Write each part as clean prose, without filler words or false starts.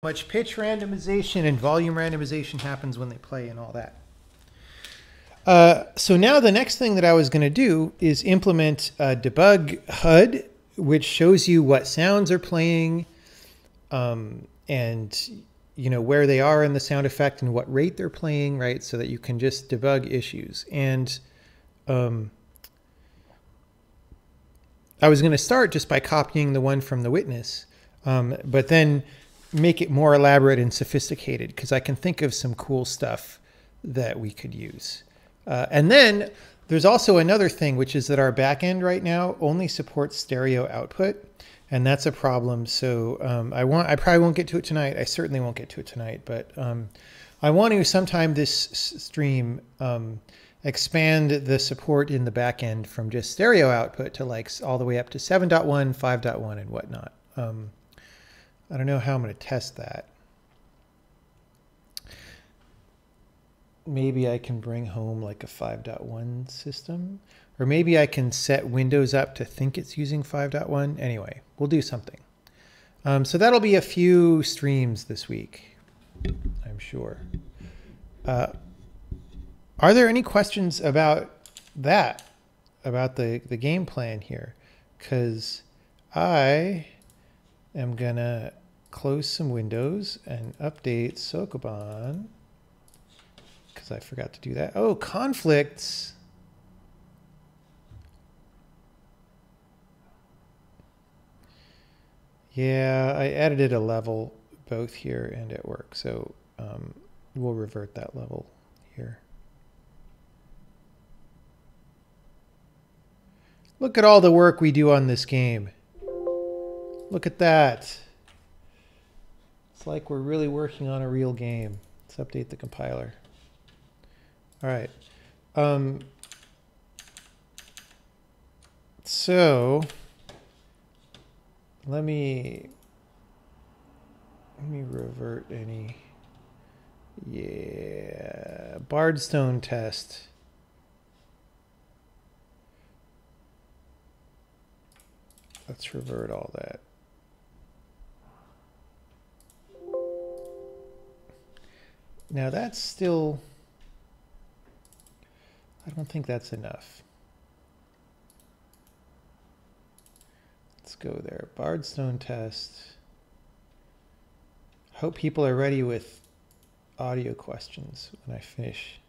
much pitch randomization and volume randomization happens when they play and all that. So now the next thing that I was going to do is implement Debug Hud, which shows you what sounds are playing and where they are in the sound effect and what rate they're playing, right? So that you can just debug issues. And I was going to start just by copying the one from the witness, but then make it more elaborate and sophisticated because I can think of some cool stuff that we could use. And then there's also another thing, which is that our backend right now only supports stereo output, and that's a problem. So I probably won't get to it tonight. I certainly won't get to it tonight, but I want to sometime this stream expand the support in the backend from just stereo output to like all the way up to 7.1, 5.1, and whatnot. I don't know how I'm going to test that. Maybe I can bring home like a 5.1 system, or maybe I can set Windows up to think it's using 5.1. Anyway, we'll do something. So that'll be a few streams this week, I'm sure. Are there any questions about that, about the game plan here? Because I am gonna close some windows and update Sokoban because I forgot to do that. Oh, conflicts. Yeah, I edited a level both here and at work, so we'll revert that level here. Look at all the work we do on this game. Look at that. It's like we're really working on a real game. Let's update the compiler. All right. So let me revert any. Yeah, Bardstone test. Let's revert all that. Now that's still, I don't think that's enough. Let's go there. Bardstone test. Hope people are ready with audio questions when I finish.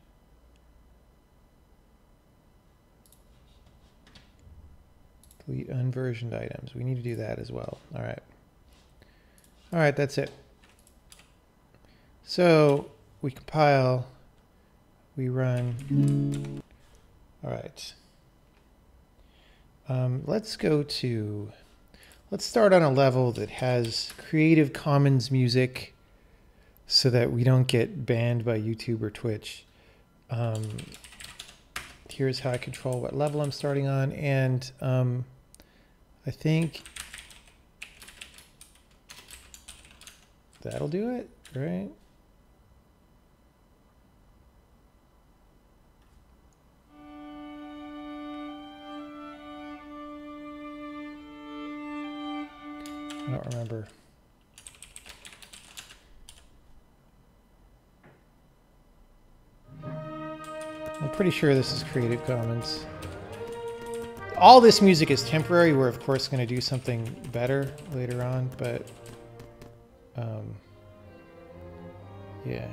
Delete unversioned items. We need to do that as well. All right. All right, that's it. So we compile, we run. All right. Let's start on a level that has Creative Commons music so that we don't get banned by YouTube or Twitch. Here's how I control what level I'm starting on. And I think that'll do it, right? I don't remember. I'm pretty sure this is Creative Commons. All this music is temporary. We're of course going to do something better later on, but yeah.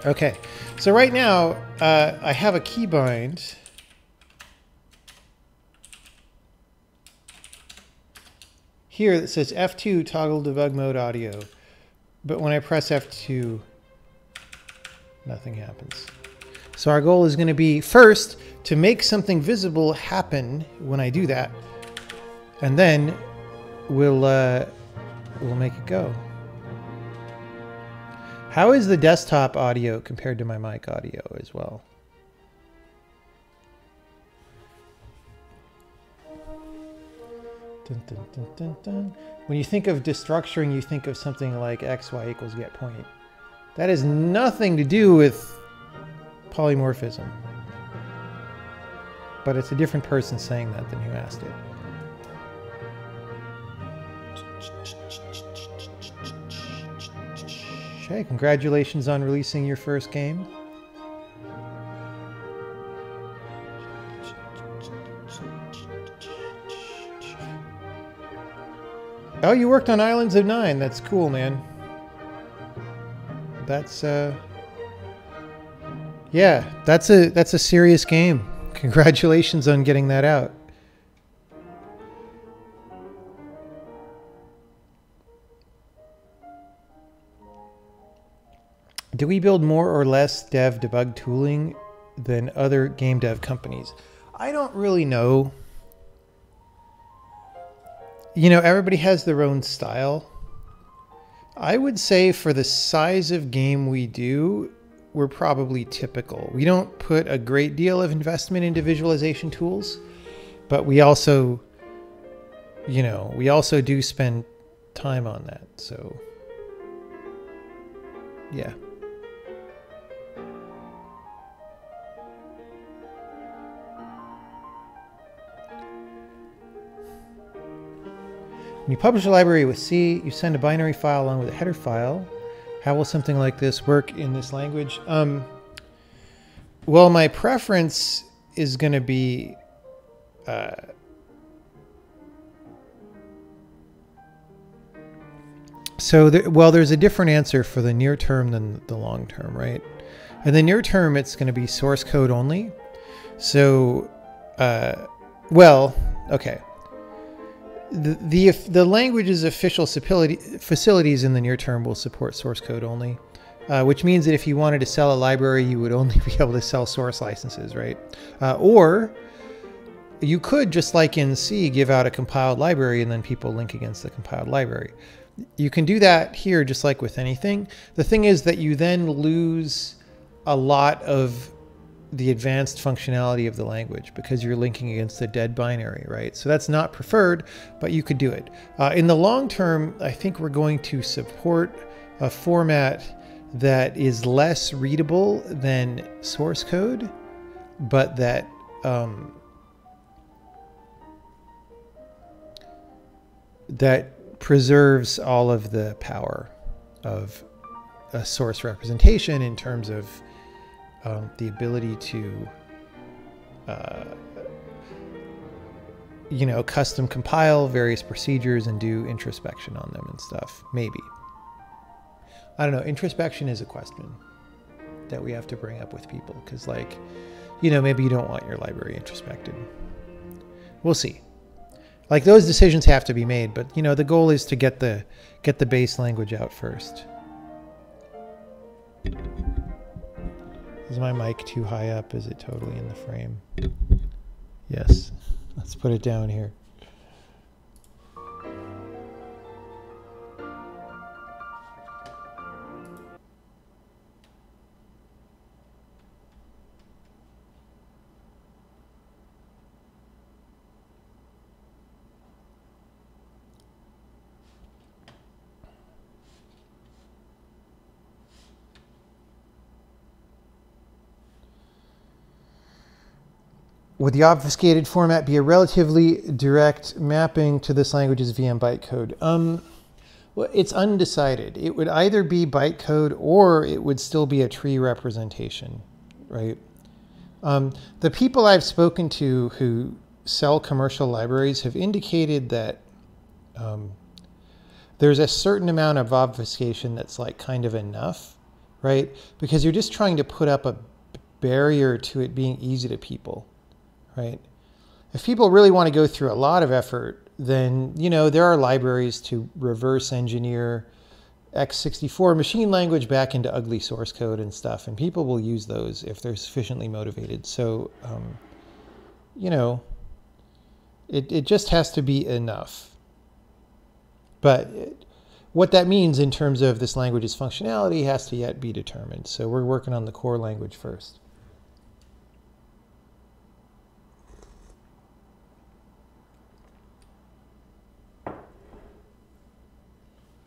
Okay, so right now I have a keybind. Here that says F2 toggle debug mode audio, but when I press F2, nothing happens. So our goal is going to be first to make something visible happen when I do that, and then we'll make it go. How is the desktop audio compared to my mic audio as well? Dun, dun, dun, dun, dun. When you think of destructuring, you think of something like x, y equals get point. That has nothing to do with polymorphism. But it's a different person saying that than who asked it. Okay, congratulations on releasing your first game. Oh, you worked on Islands of Nine. That's cool, man. That's yeah, that's a serious game. Congratulations on getting that out. Do we build more or less dev debug tooling than other game dev companies? I don't really know. You know, everybody has their own style. I would say for the size of game we do, we're probably typical. We don't put a great deal of investment into visualization tools, but we also, you know, we also do spend time on that. So, yeah. When you publish a library with C, you send a binary file along with a header file. How will something like this work in this language? Well, my preference is going to be well, there's a different answer for the near term than the long term, right? In the near term, it's going to be source code only. So, well, okay. The language's official facilities in the near term will support source code only, which means that if you wanted to sell a library, you would only be able to sell source licenses, right? Or you could, just like in C, give out a compiled library and then people link against the compiled library. You can do that here just like with anything. The thing is that you then lose a lot of the advanced functionality of the language because you're linking against a dead binary, right? So that's not preferred, but you could do it. In the long term, I think we're going to support a format that is less readable than source code, but that that preserves all of the power of a source representation in terms of the ability to, you know, custom compile various procedures and do introspection on them and stuff. Maybe. I don't know. Introspection is a question that we have to bring up with people because, like, you know, maybe you don't want your library introspected. We'll see. Like, those decisions have to be made, but, you know, the goal is to get the base language out first. Is my mic too high up? Is it totally in the frame? Yes. Let's put it down here. Would the obfuscated format be a relatively direct mapping to this language's VM bytecode? Well, it's undecided. It would either be bytecode or it would still be a tree representation, right? The people I've spoken to who sell commercial libraries have indicated that there's a certain amount of obfuscation that's like kind of enough, right? Because you're just trying to put up a barrier to it being easy to people. Right? If people really want to go through a lot of effort, then, you know, there are libraries to reverse engineer x64 machine language back into ugly source code and stuff, and people will use those if they're sufficiently motivated. So, you know, it just has to be enough. But what that means in terms of this language's functionality has to yet be determined. So we're working on the core language first.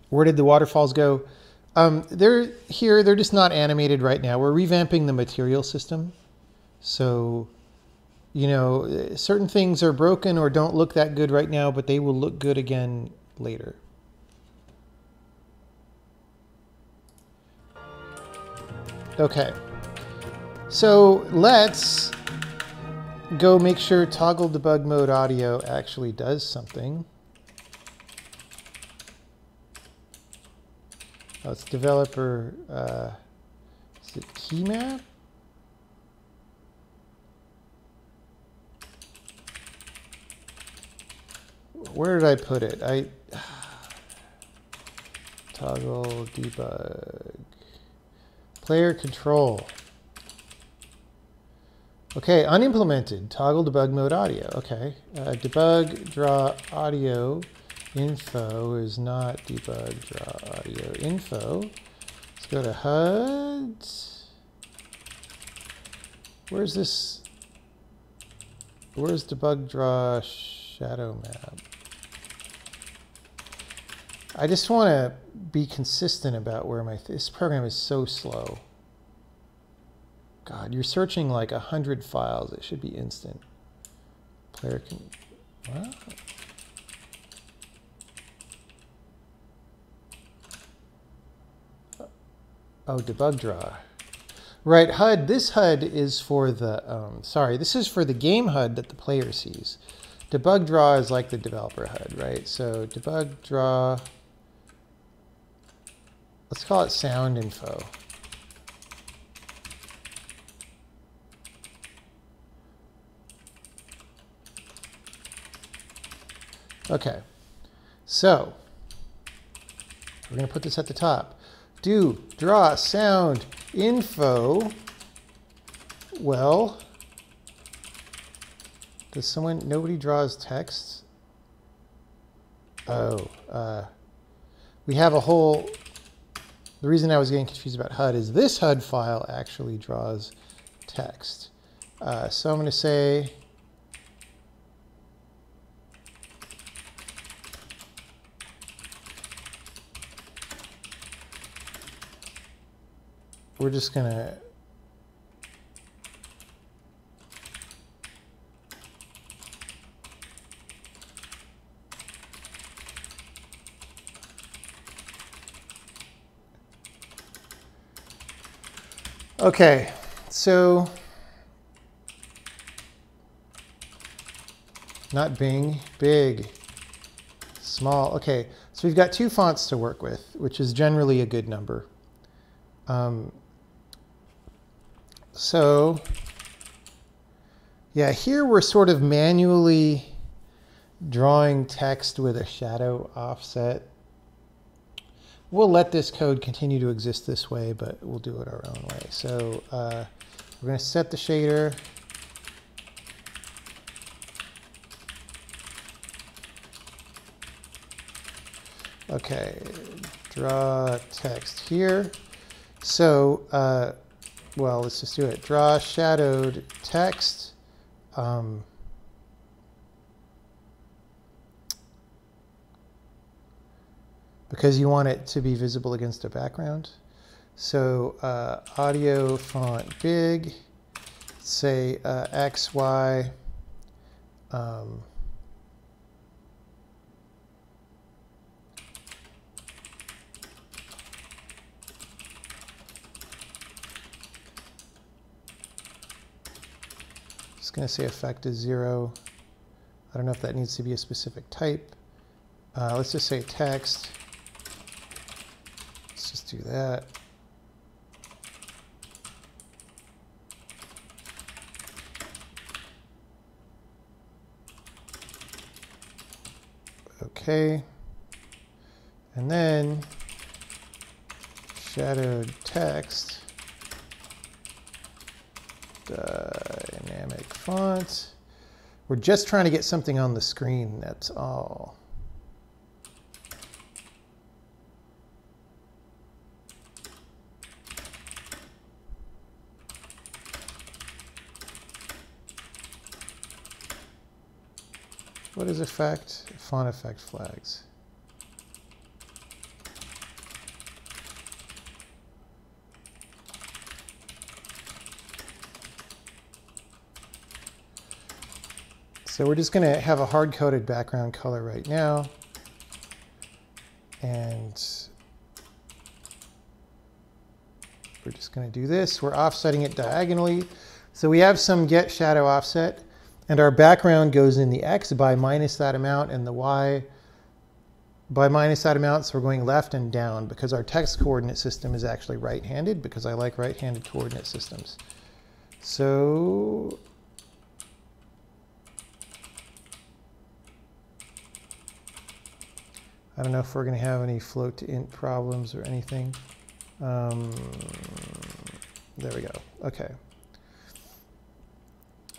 Where did the waterfalls go? They're here. They're just not animated right now. We're revamping the material system. So, you know, certain things are broken or don't look that good right now, but they will look good again later. Okay. So let's go make sure toggle debug mode audio actually does something. Oh, it's developer, is it key map? Where did I put it? Toggle debug. Player control. Okay, unimplemented. Toggle debug mode audio. Okay. Debug draw audio info is not debug draw audio info. Let's go to HUD. Where's this? Where's debug draw shadow map? I just want to be consistent about where this program is so slow. God, you're searching like 100 files. It should be instant. Player can, what? Oh, debug draw. Right, HUD. This HUD is for the, sorry, this is for the game HUD that the player sees. Debug draw is like the developer HUD, right? So debug draw, let's call it sound info. Okay, so we're going to put this at the top. Do draw sound info. Well, does someone, nobody draws text? Oh, we have a whole, the reason I was getting confused about HUD is this HUD file actually draws text. So I'm going to say, we're just going to okay, so not Bing, big, small. Okay, so we've got two fonts to work with, which is generally a good number. So yeah, here we're sort of manually drawing text with a shadow offset. We'll let this code continue to exist this way, but we'll do it our own way. So we're going to set the shader. Okay, draw text here. So, well, let's just do it. Draw shadowed text. Because you want it to be visible against a background. So audio font big, say X, Y. Just going to say effect is 0. I don't know if that needs to be a specific type. Let's just say text. Let's just do that. Okay. And then shadowed text. Dynamic font. We're just trying to get something on the screen, that's all. What is effect? Font effect flags. So we're just going to have a hard-coded background color right now. And we're just going to do this. We're offsetting it diagonally. So we have some get shadow offset. And our background goes in the X by minus that amount and the Y by minus that amount. So we're going left and down because our text coordinate system is actually right-handed because I like right-handed coordinate systems. So I don't know if we're going to have any float to int problems or anything. There we go. Okay.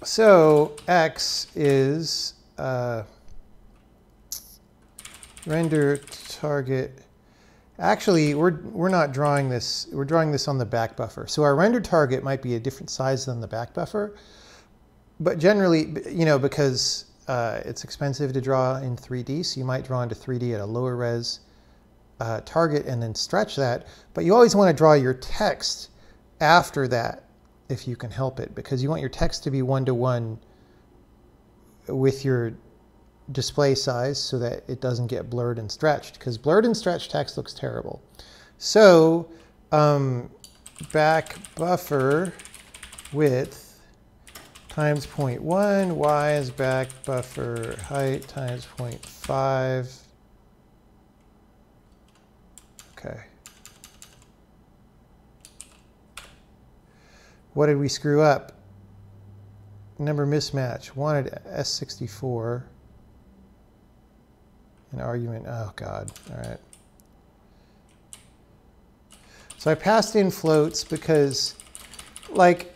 So X is render target. Actually, we're not drawing this. We're drawing this on the back buffer. So our render target might be a different size than the back buffer. But generally, you know, because it's expensive to draw in 3D, so you might draw into 3D at a lower res target and then stretch that. But you always want to draw your text after that if you can help it, because you want your text to be one-to-one with your display size so that it doesn't get blurred and stretched, because blurred and stretched text looks terrible. So back buffer width times 0.1, y is back buffer height times 0.5. Okay. What did we screw up? Number mismatch. Wanted S64. An argument. Oh, God. All right. So I passed in floats because, like,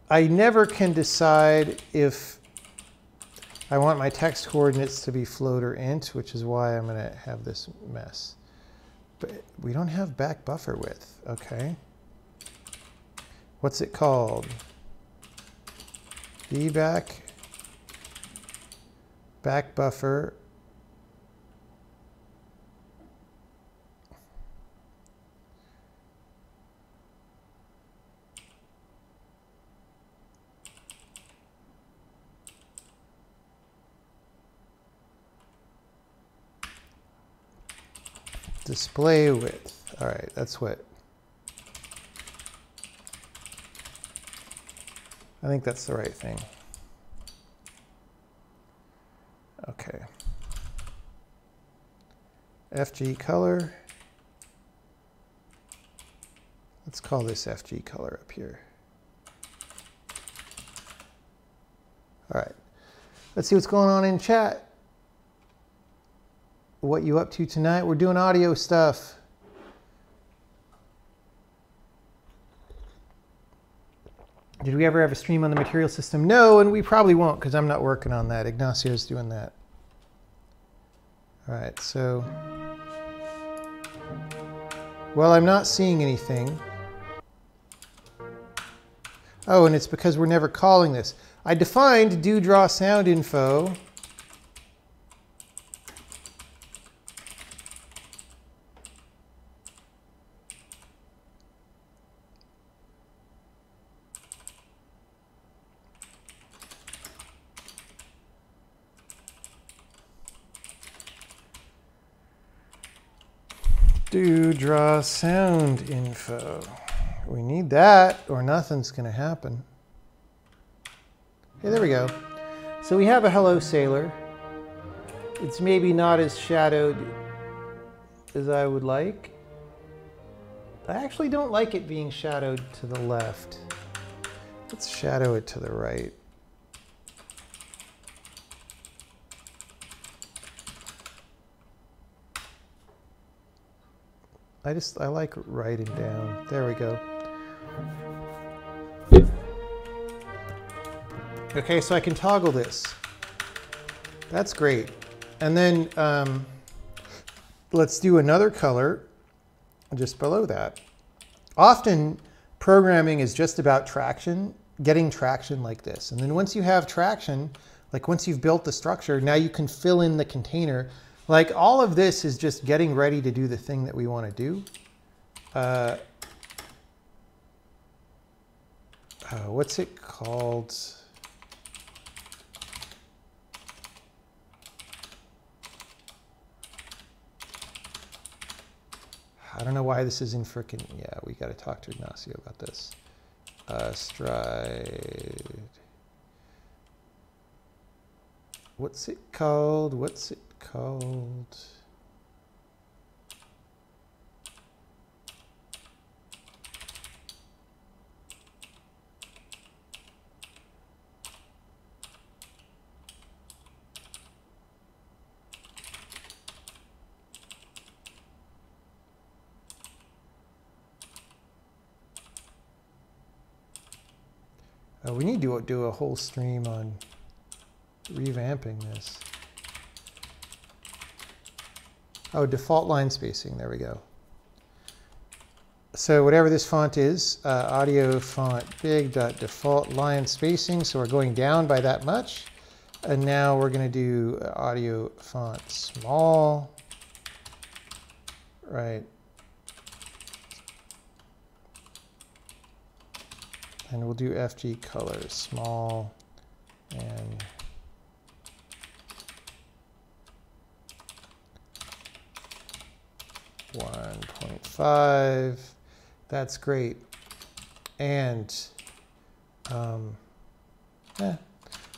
I never can decide if I want my text coordinates to be float or int, which is why I'm going to have this mess. But we don't have back buffer width. Okay. What's it called? Back buffer display width. All right, that's what. I think that's the right thing. Okay. FG color. Let's call this FG color up here. All right. Let's see what's going on in chat. What you up to tonight? We're doing audio stuff. Did we ever have a stream on the material system? No, and we probably won't because I'm not working on that. Ignacio's doing that. All right, so, well, I'm not seeing anything. Oh, and it's because we're never calling this. I defined do draw sound info. Do draw sound info. We need that or nothing's going to happen. Okay, there we go. So we have a hello sailor. It's maybe not as shadowed as I would like. I actually don't like it being shadowed to the left. Let's shadow it to the right. I like right and down. There we go. Okay, so I can toggle this. That's great. And then let's do another color just below that. Often programming is just about traction, getting traction like this. And then once you have traction, like once you've built the structure, now you can fill in the container. Like all of this is just getting ready to do the thing that we want to do. What's it called? I don't know why this is in frickin', yeah, we got to talk to Ignacio about this. Stride. What's it called? What's it called? We need to do a whole stream on revamping this. Oh, default line spacing. There we go. So whatever this font is, audio font big dot default line spacing. So we're going down by that much. And now we're going to do audio font small. Right. And we'll do FG color small and .5. That's great. And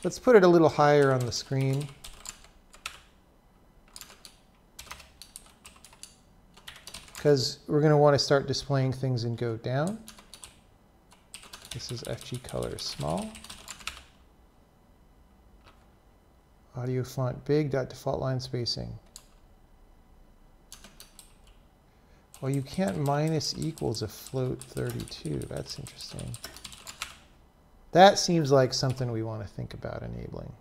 let's put it a little higher on the screen. Because we're going to want to start displaying things and go down. This is FG color small. Audio font big dot default line spacing. Well, you can't minus equals a float 32. That's interesting. That seems like something we want to think about enabling.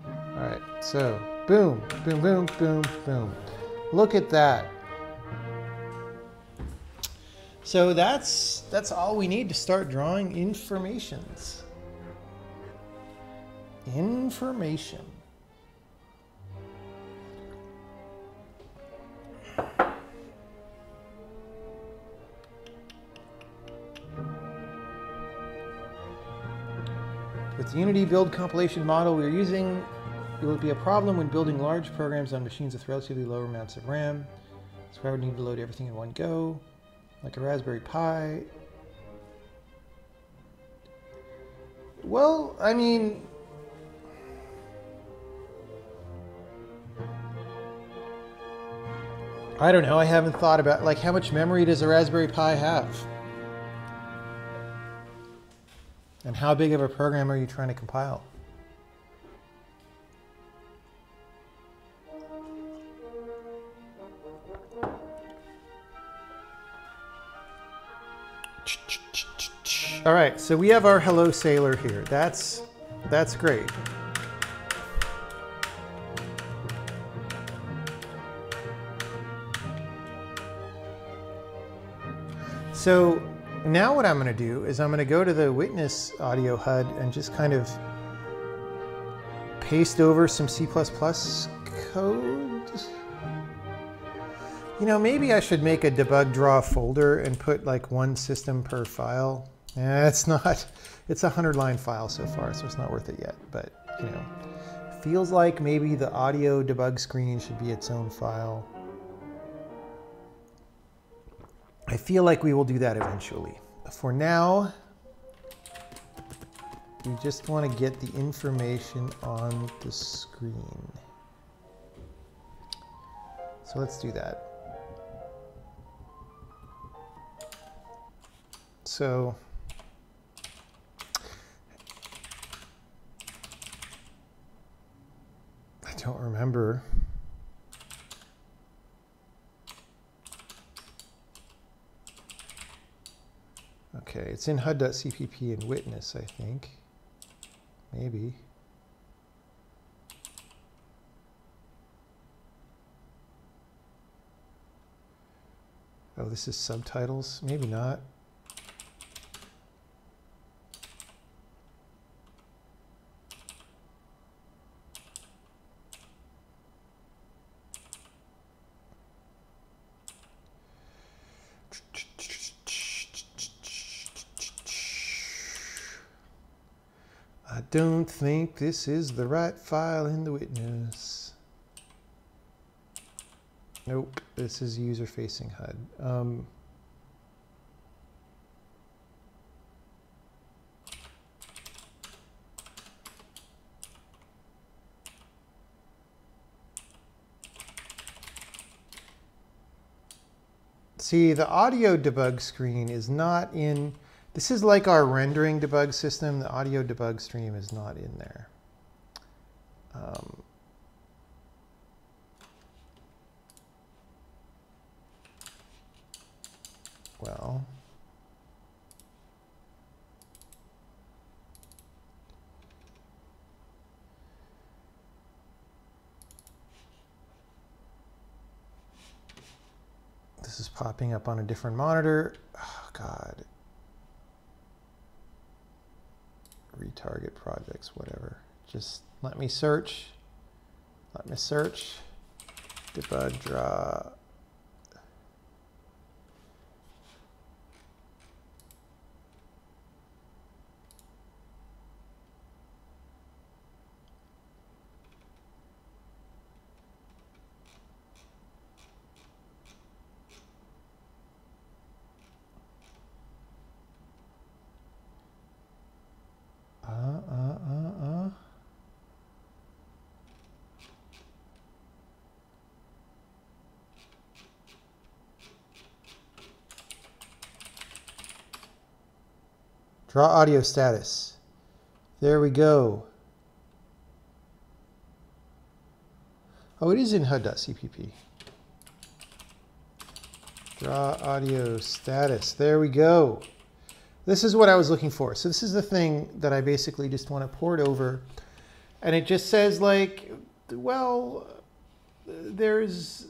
All right, so boom, boom, boom, boom, boom. Look at that. So that's all we need to start drawing informations. Information. With the Unity build compilation model we're using, it will be a problem when building large programs on machines with relatively low amounts of RAM. So I would need to load everything in one go. Like a Raspberry Pi. Well, I mean, I don't know. I haven't thought about, like, how much memory does a Raspberry Pi have? And how big of a program are you trying to compile? All right, so we have our hello sailor here. That's great. So now what I'm going to do is I'm going to go to the witness audio HUD and just kind of paste over some C++ code. You know, maybe I should make a debug draw folder and put like one system per file. It's not, it's a 100-line file so far, so it's not worth it yet. But, you know, feels like maybe the audio debug screen should be its own file. I feel like we will do that eventually. For now, we just want to get the information on the screen. So let's do that. So I don't remember. Okay, it's in HUD.cpp and witness, I think. Maybe. Oh, this is subtitles? Maybe not. I don't think this is the right file in the witness. Nope, this is user-facing HUD. See, the audio debug screen is not in, this is like our rendering debug system. The audio debug stream is not in there. Well, this is popping up on a different monitor. Oh, God. Retarget projects, whatever. Just let me search. Let me search. Debug draw. Draw audio status. There we go. Oh, it is in HUD.cpp. Draw audio status. There we go. This is what I was looking for. So this is the thing that I basically just want to port over. And it just says like, well, there's,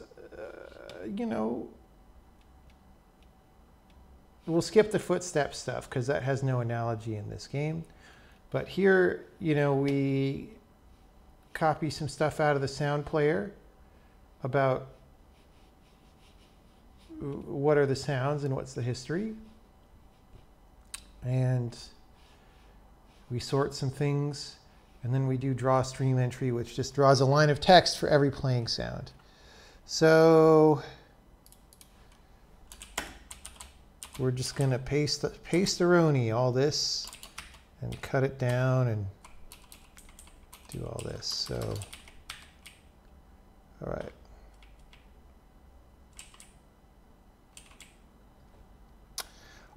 you know, we'll skip the footstep stuff because that has no analogy in this game. But here, you know, we copy some stuff out of the sound player about what are the sounds and what's the history. And we sort some things, and then we do draw stream entry, which just draws a line of text for every playing sound. So we're just going to paste-a-roni all this and cut it down and do all this. So, all right.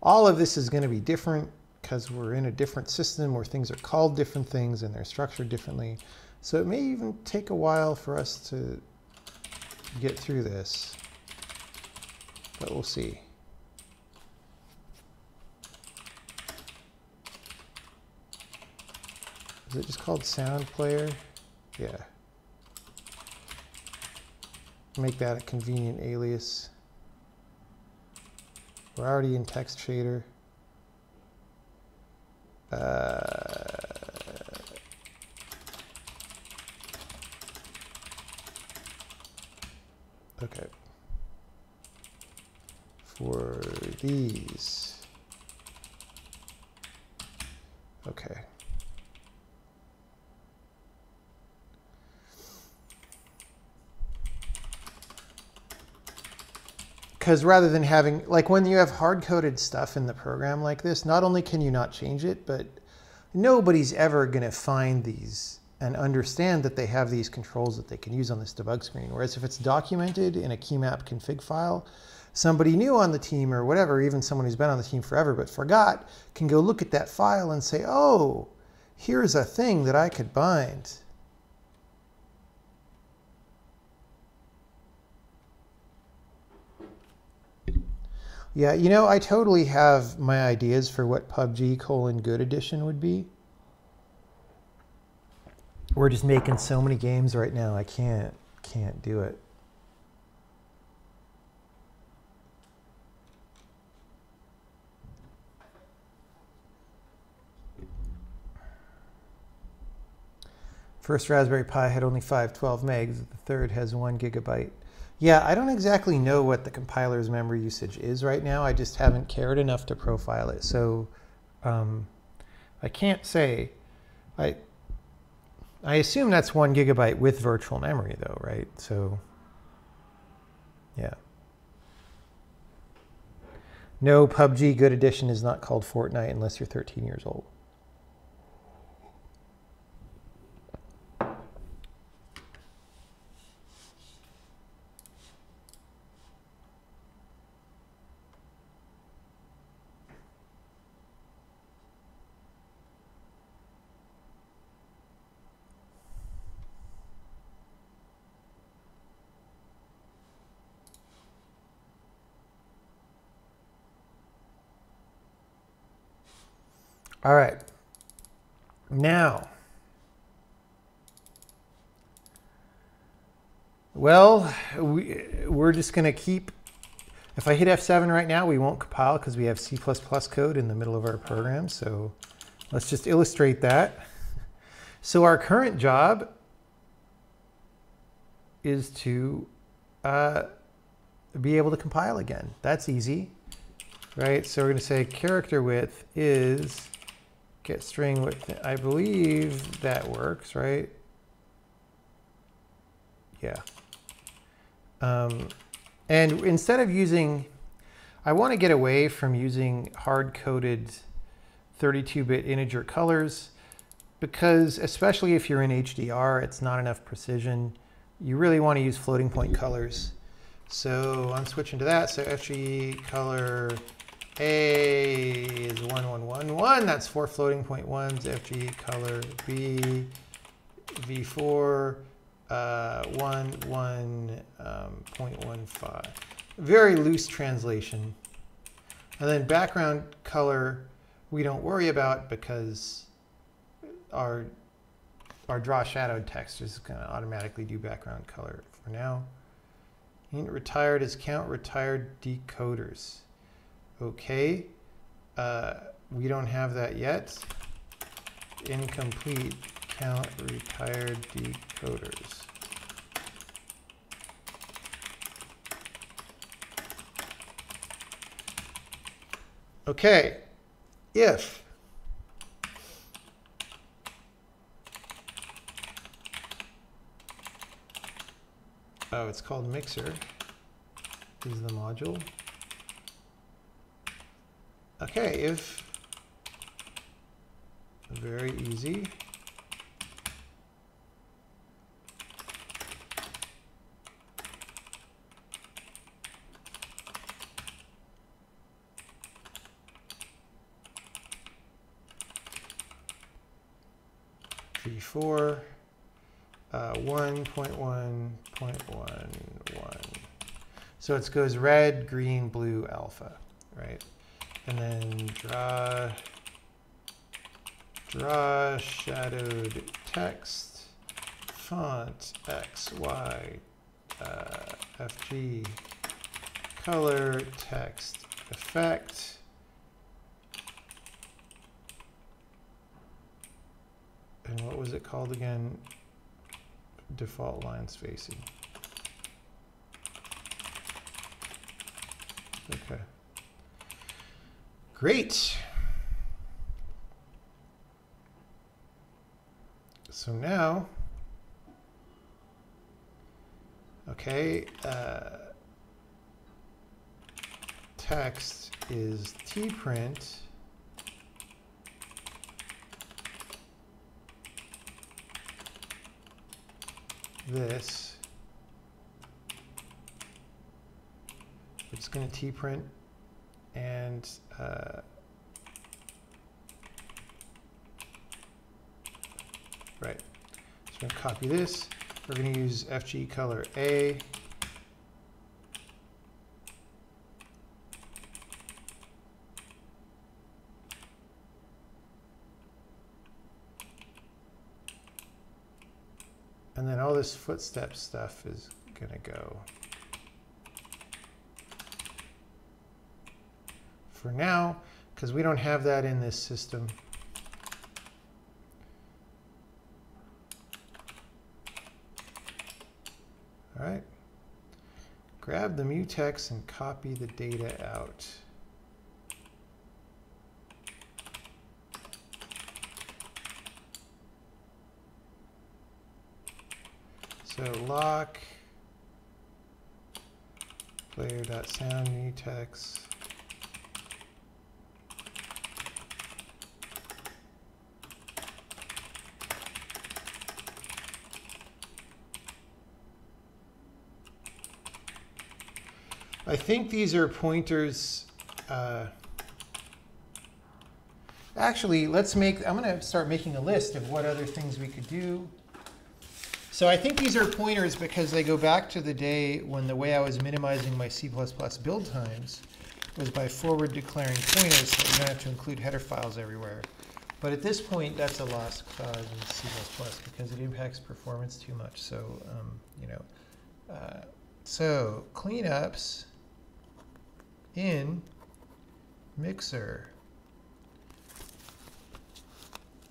All of this is going to be different because we're in a different system where things are called different things and they're structured differently. So it may even take a while for us to get through this, but we'll see. Is it just called sound player? Yeah. Make that a convenient alias. We're already in text shader. Okay. For these. Okay. Because rather than having, like when you have hard-coded stuff in the program like this, not only can you not change it, but nobody's ever going to find these and understand that they have these controls that they can use on this debug screen. Whereas if it's documented in a keymap config file, somebody new on the team or whatever, even someone who's been on the team forever but forgot, can go look at that file and say, oh, here's a thing that I could bind. Yeah, you know, I totally have my ideas for what PUBG : Good Edition would be. We're just making so many games right now, I can't do it. First Raspberry Pi had only 512 megs, the third has 1 gigabyte. Yeah, I don't exactly know what the compiler's memory usage is right now. I just haven't cared enough to profile it. So I can't say. I assume that's 1 gigabyte with virtual memory though, right? So Yeah. No, PUBG Good Edition is not called Fortnite unless you're 13 years old. All right. Now, well, we're just going to keep, if I hit F7 right now, we won't compile because we have C++ code in the middle of our program. So let's just illustrate that. So our current job is to be able to compile again. That's easy, right? So we're going to say character width is get string width. I believe that works, right? Yeah. And instead of using, I want to get away from using hard-coded 32-bit integer colors because especially if you're in HDR, it's not enough precision. You really want to use floating point colors. So I'm switching to that. So FG color A is 1111. That's 4 floating point ones. FG color B, V4, 11.15. Very loose translation. And then background color we don't worry about because our draw shadowed text is going to automatically do background color for now. Int retired is count retired decoders. Okay, we don't have that yet. Incomplete count retired decoders. Okay, if oh, it's called mixer is the module. Okay, if very easy. V4 1.1.11. So it goes red, green, blue, alpha, right? And then draw shadowed text, font X, Y, FG, color, text, effect. And what was it called again? Default line spacing. Okay. Great. So now, okay, text is tprint this. It's going to tprint and right. So we're going to copy this. We're going to use FG color A. And then all this footstep stuff is going to go. For now, because we don't have that in this system. All right. Grab the mutex and copy the data out. So lock player.sound mutex. I think these are pointers. Actually, I'm going to start making a list of what other things we could do. So I think these are pointers because they go back to the day when the way I was minimizing my C++ build times was by forward declaring pointers so that you don't have to include header files everywhere. But at this point, that's a lost cause in C++ because it impacts performance too much. So, so cleanups in Mixer.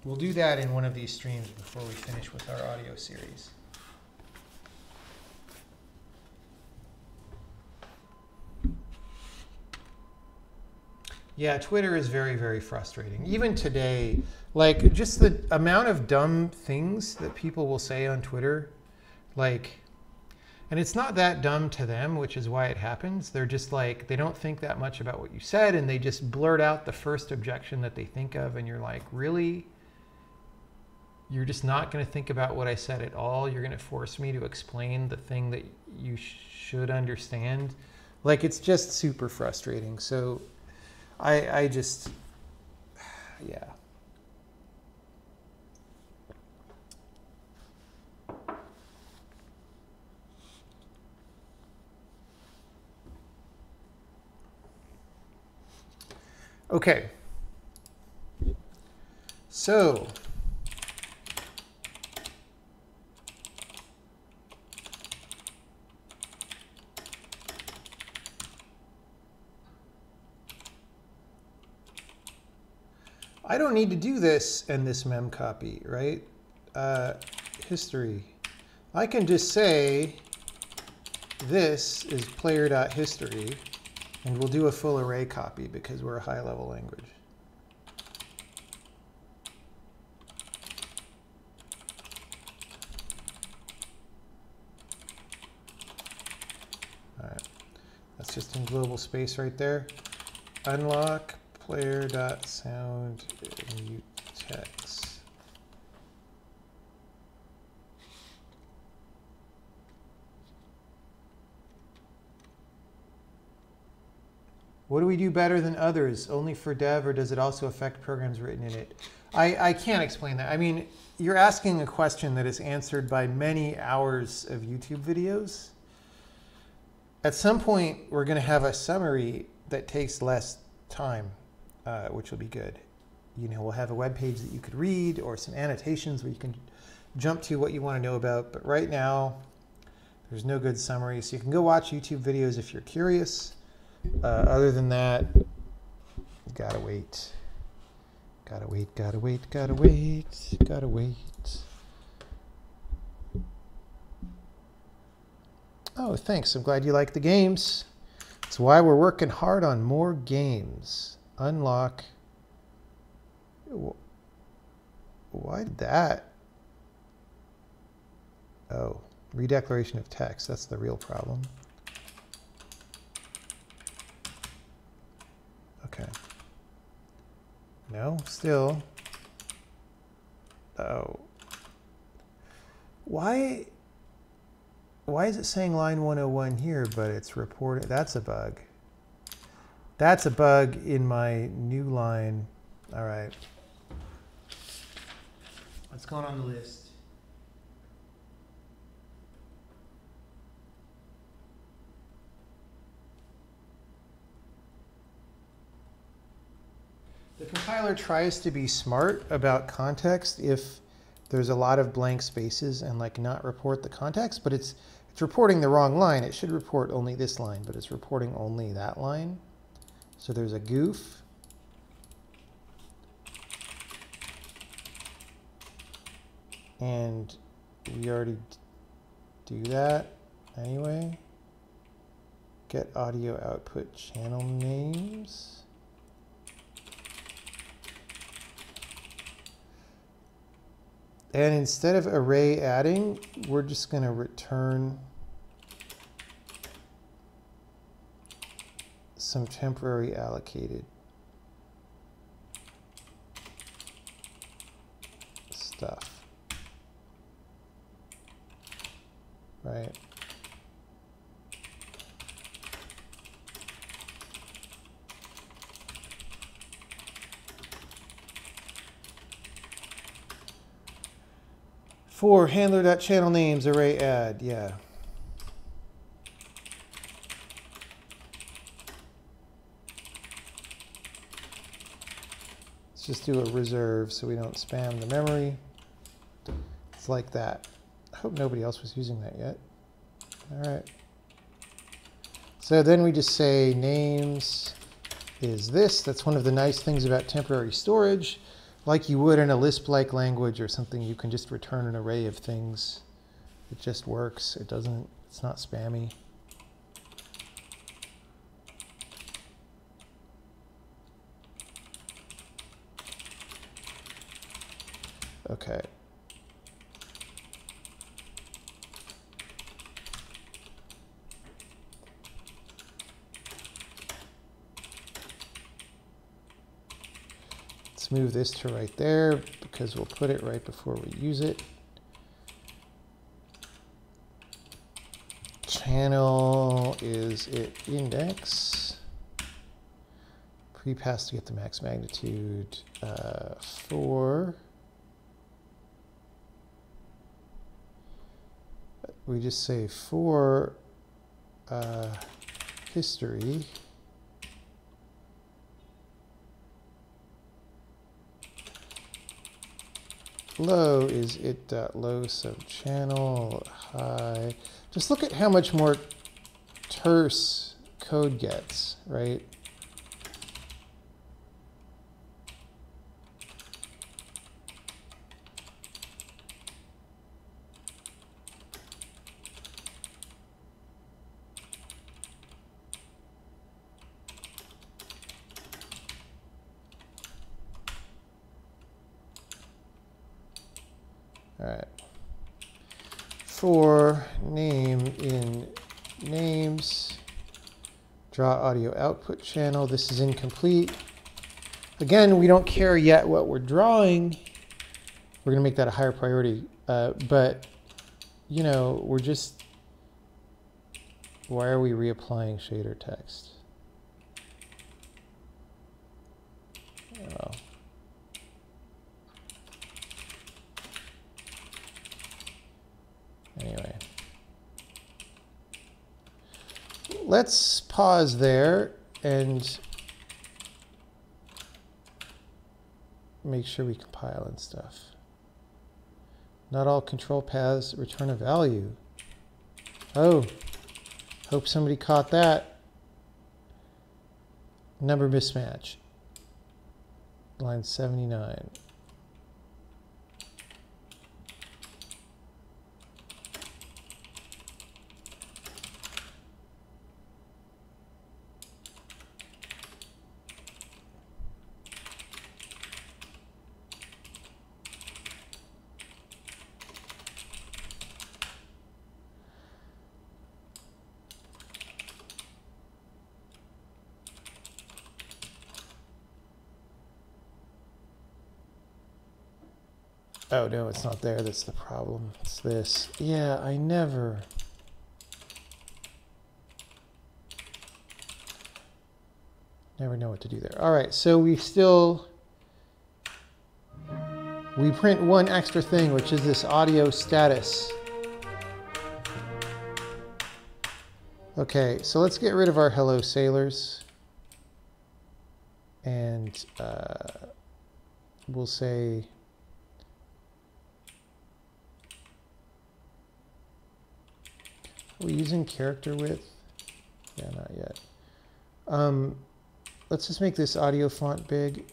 We'll do that in one of these streams before we finish with our audio series. Yeah, Twitter is very, very frustrating. Even today, like just the amount of dumb things that people will say on Twitter, like, and it's not that dumb to them, which is why it happens. They're just like, they don't think that much about what you said, and they just blurt out the first objection that they think of, and you're like, really? You're just not going to think about what I said at all? You're going to force me to explain the thing that you should understand? Like, it's just super frustrating. So I just, yeah. Okay. So I don't need to do this and this mem copy, right? History. I can just say this is player.history, and we'll do a full array copy because we're a high-level language. All right, that's just in global space right there. Unlock player.sound mutex. What do we do better than others? Only for dev, or does it also affect programs written in it? I can't explain that. I mean, you're asking a question that is answered by many hours of YouTube videos. At some point, we're going to have a summary that takes less time, which will be good. You know, we'll have a web page that you could read or some annotations where you can jump to what you want to know about. But right now, there's no good summary. So you can go watch YouTube videos if you're curious. Other than that, gotta wait. Gotta wait, gotta wait, gotta wait, gotta wait. Oh, thanks. I'm glad you like the games. That's why we're working hard on more games. Unlock. Why did that? Oh, redeclaration of text. That's the real problem. Okay. No, still. Oh. Why is it saying line 101 here, but it's reported? That's a bug. That's a bug in my new line. All right. What's going on the list? The compiler tries to be smart about context if there's a lot of blank spaces and like not report the context, but it's reporting the wrong line. It should report only this line, but it's reporting only that line. So there's a goof. And we already do that anyway. Get audio output channel names. And instead of array adding, we're just going to return some temporary allocated stuff, right? For handler.channel names array add, yeah. Let's just do a reserve so we don't spam the memory. It's like that. I hope nobody else was using that yet. All right. So then we just say names is this. That's one of the nice things about temporary storage. Like you would in a Lisp-like language or something, you can just return an array of things. It just works. It's not spammy. Okay. Let's move this to right there because we'll put it right before we use it. Channel is it index. Pre-pass to get the max magnitude for. We just say for history. Low is it.low subchannel high. Just look at how much more terse code gets, right? All right. For name in names, draw audio output channel. This is incomplete. Again, we don't care yet what we're drawing. We're going to make that a higher priority. But, you know, we're just, why are we reapplying shader text? Oh. Anyway, let's pause there and make sure we compile and stuff. Not all control paths return a value. Oh, hope somebody caught that. Number mismatch. Line 79. Oh, no, it's not there. That's the problem. It's this. Yeah, I never know what to do there. All right, so we print one extra thing, which is this audio status. Okay, so let's get rid of our hello sailors. And we'll say, are we using character width? Yeah, not yet. Let's just make this audio font big.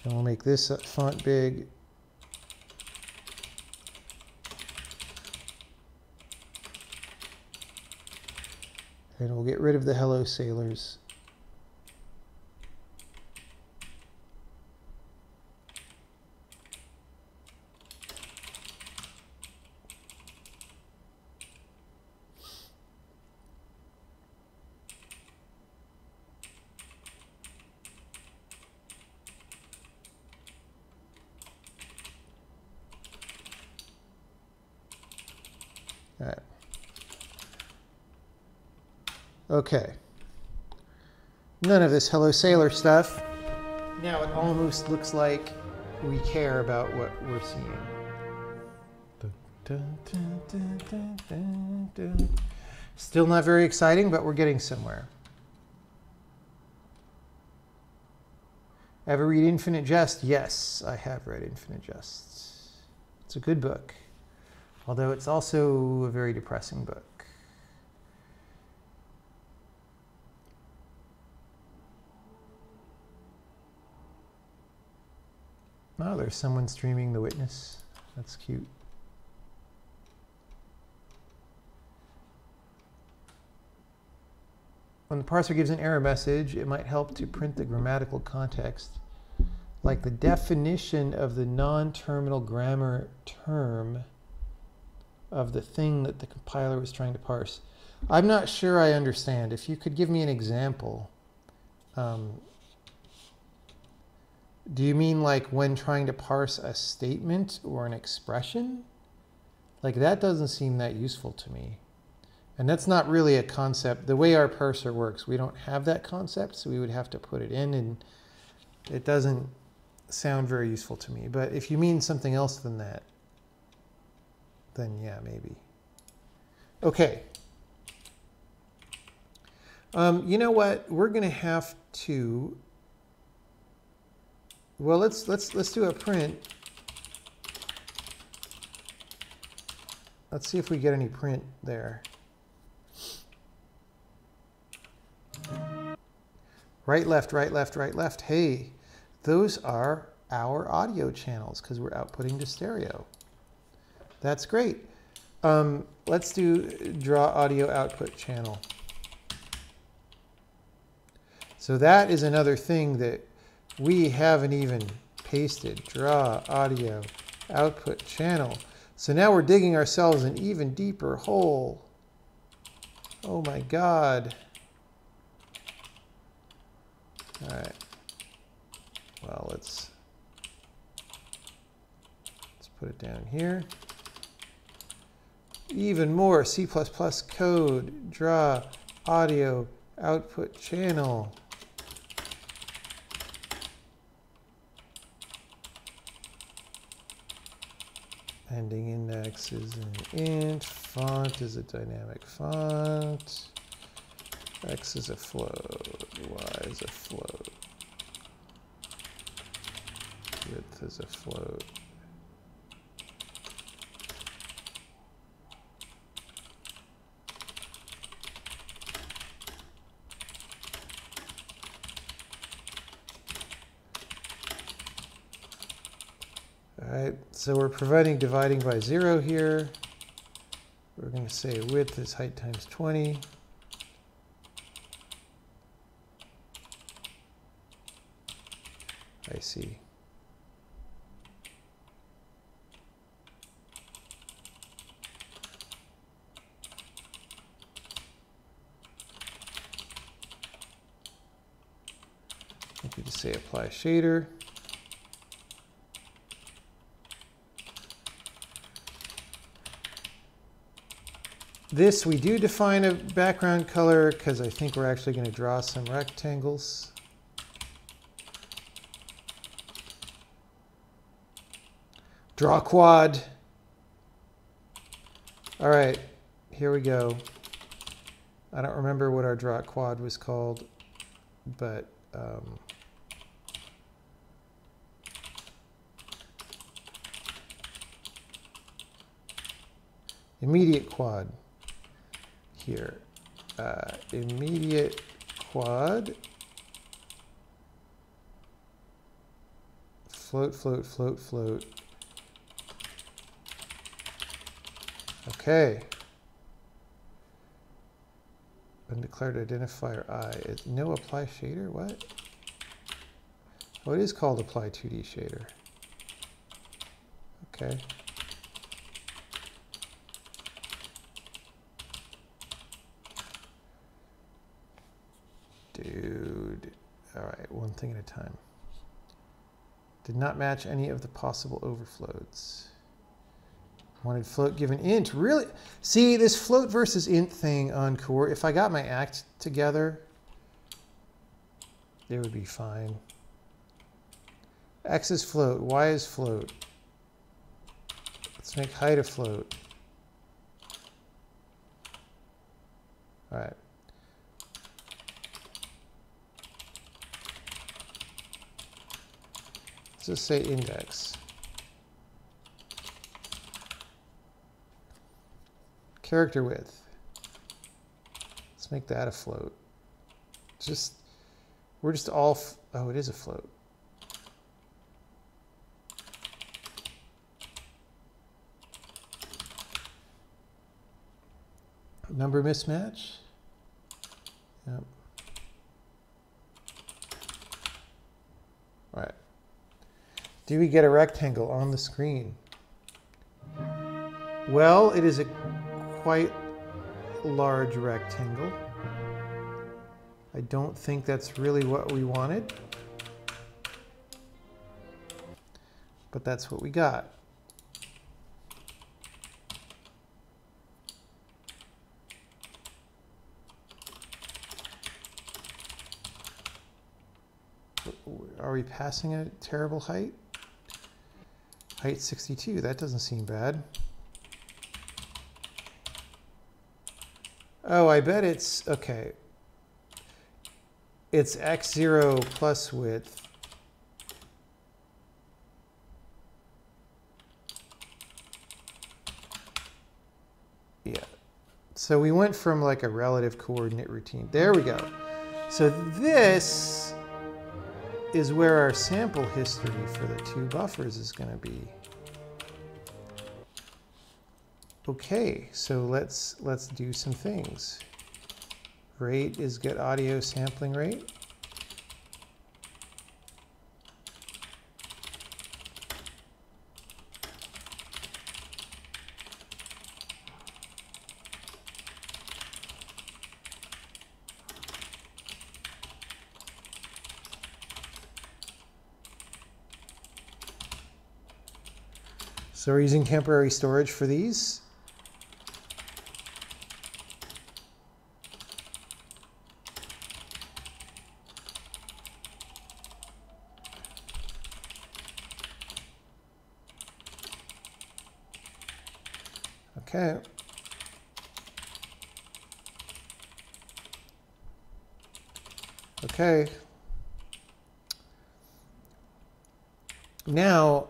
And we'll make this font big. And we'll get rid of the hello sailors. All right. Okay. None of this Hello Sailor stuff. Now it almost looks like we care about what we're seeing. Still not very exciting, but we're getting somewhere. Ever read Infinite Jest? Yes, I have read Infinite Jest. It's a good book, although it's also a very depressing book. Oh, there's someone streaming The Witness. That's cute. When the parser gives an error message, it might help to print the grammatical context, like the definition of the non-terminal grammar term of the thing that the compiler was trying to parse. I'm not sure I understand. If you could give me an example. Do you mean like when trying to parse a statement or an expression? Like that doesn't seem that useful to me. And that's not really a concept. The way our parser works, we don't have that concept, so we would have to put it in, and it doesn't sound very useful to me. But if you mean something else than that, then yeah, maybe. Okay. You know what? We're going to have to. Well, let's do a print. Let's see if we get any print there. Right, left, right, left, right, left. Hey, those are our audio channels because we're outputting to stereo. That's great. Let's do draw audio output channel. So that is another thing that we haven't even pasted. Draw audio output channel. So now we're digging ourselves an even deeper hole. Oh my God. All right. Well, let's put it down here. Even more C++ code. Draw audio output channel. Ending index is an int. Font is a dynamic font. X is a float. Y is a float. Width is a float. All right, so we're providing dividing by 0 here. We're going to say width is height times 20. I see. I could just say apply shader. This, we do define a background color because I think we're actually going to draw some rectangles. Draw quad. All right, here we go. I don't remember what our draw quad was called, but immediate quad here. Immediate quad. Float, float, float, float. Okay. Undeclared identifier I. No apply shader? What? Oh, it is called apply 2D shader. Okay. Dude. All right, one thing at a time. Did not match any of the possible overflows. Wanted float given int. Really? See, this float versus int thing on core, if I got my act together, it would be fine. X is float, Y is float. Let's make height a float. All right. Let's just say index. Character width. Let's make that a float. We're just all, oh, it is a float. Number mismatch. Yep. All right. Do we get a rectangle on the screen? Well, it is a quite large rectangle. I don't think that's really what we wanted, but that's what we got. Are we passing a terrible height? Height 62, that doesn't seem bad. Oh, I bet it's, okay. It's x0 plus width. Yeah. So we went from like a relative coordinate routine. There we go. So this is where our sample history for the two buffers is going to be. Okay, so let's do some things. Rate is get audio sampling rate. So we're using temporary storage for these. Okay. Okay. Now,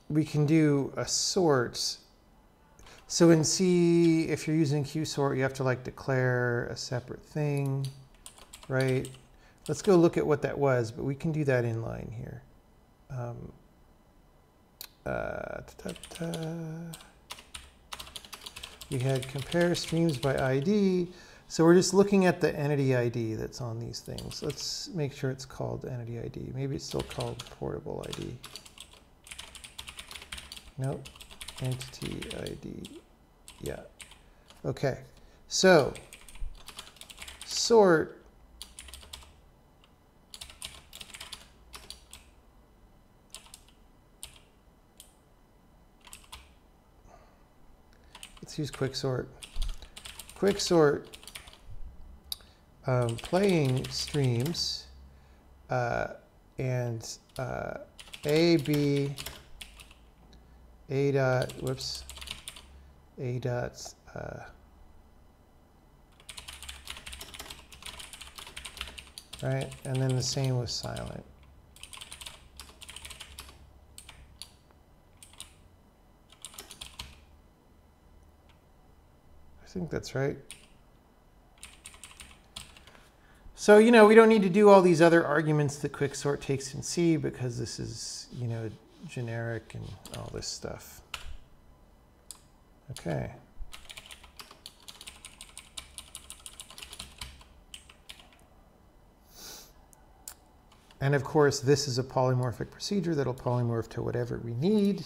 we can do a sort. So in C, if you're using qsort, you have to like declare a separate thing, right? Let's go look at what that was, but we can do that inline here. We had compare streams by ID. So we're just looking at the entity ID that's on these things. Let's make sure it's called entity ID. Maybe it's still called portable ID. Nope, entity ID, yeah. Okay, so sort let's use quicksort. Quicksort playing streams and A, B, A dot, whoops, A dot, right? And then the same with silent. I think that's right. So, you know, we don't need to do all these other arguments that quicksort takes in C because this is, you know, generic and all this stuff. Okay. And of course, this is a polymorphic procedure that'll polymorph to whatever we need.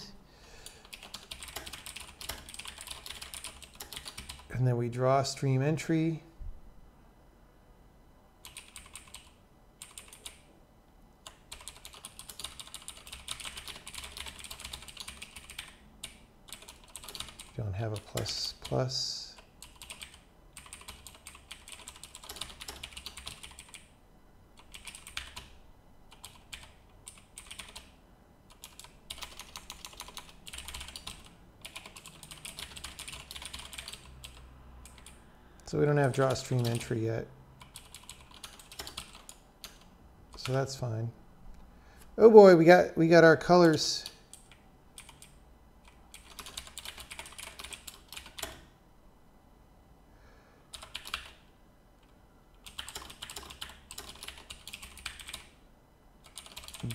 And then we draw a stream entry. have a plus plus. So we don't have draw stream entry yet. So that's fine. Oh boy, we got our colors.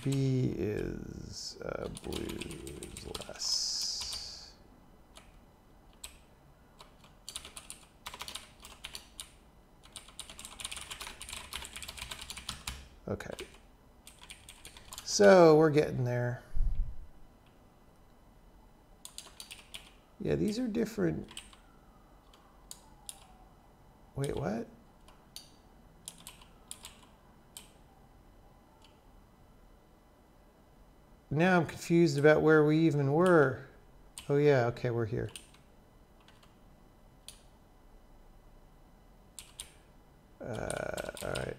B is blue is less. Okay. So we're getting there. Yeah, these are different. Wait, what? Now I'm confused about where we even were. Oh yeah, okay, we're here. All right.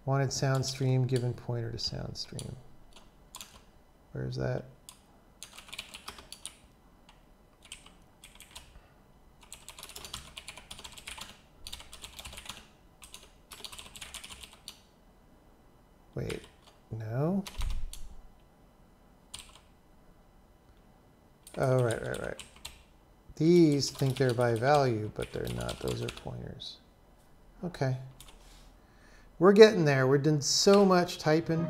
Wanted sound stream, given pointer to sound stream. Where's that? Wait, no? Oh, right. These think they're by value, but they're not. Those are pointers. Okay. We're getting there. We're doing so much typing.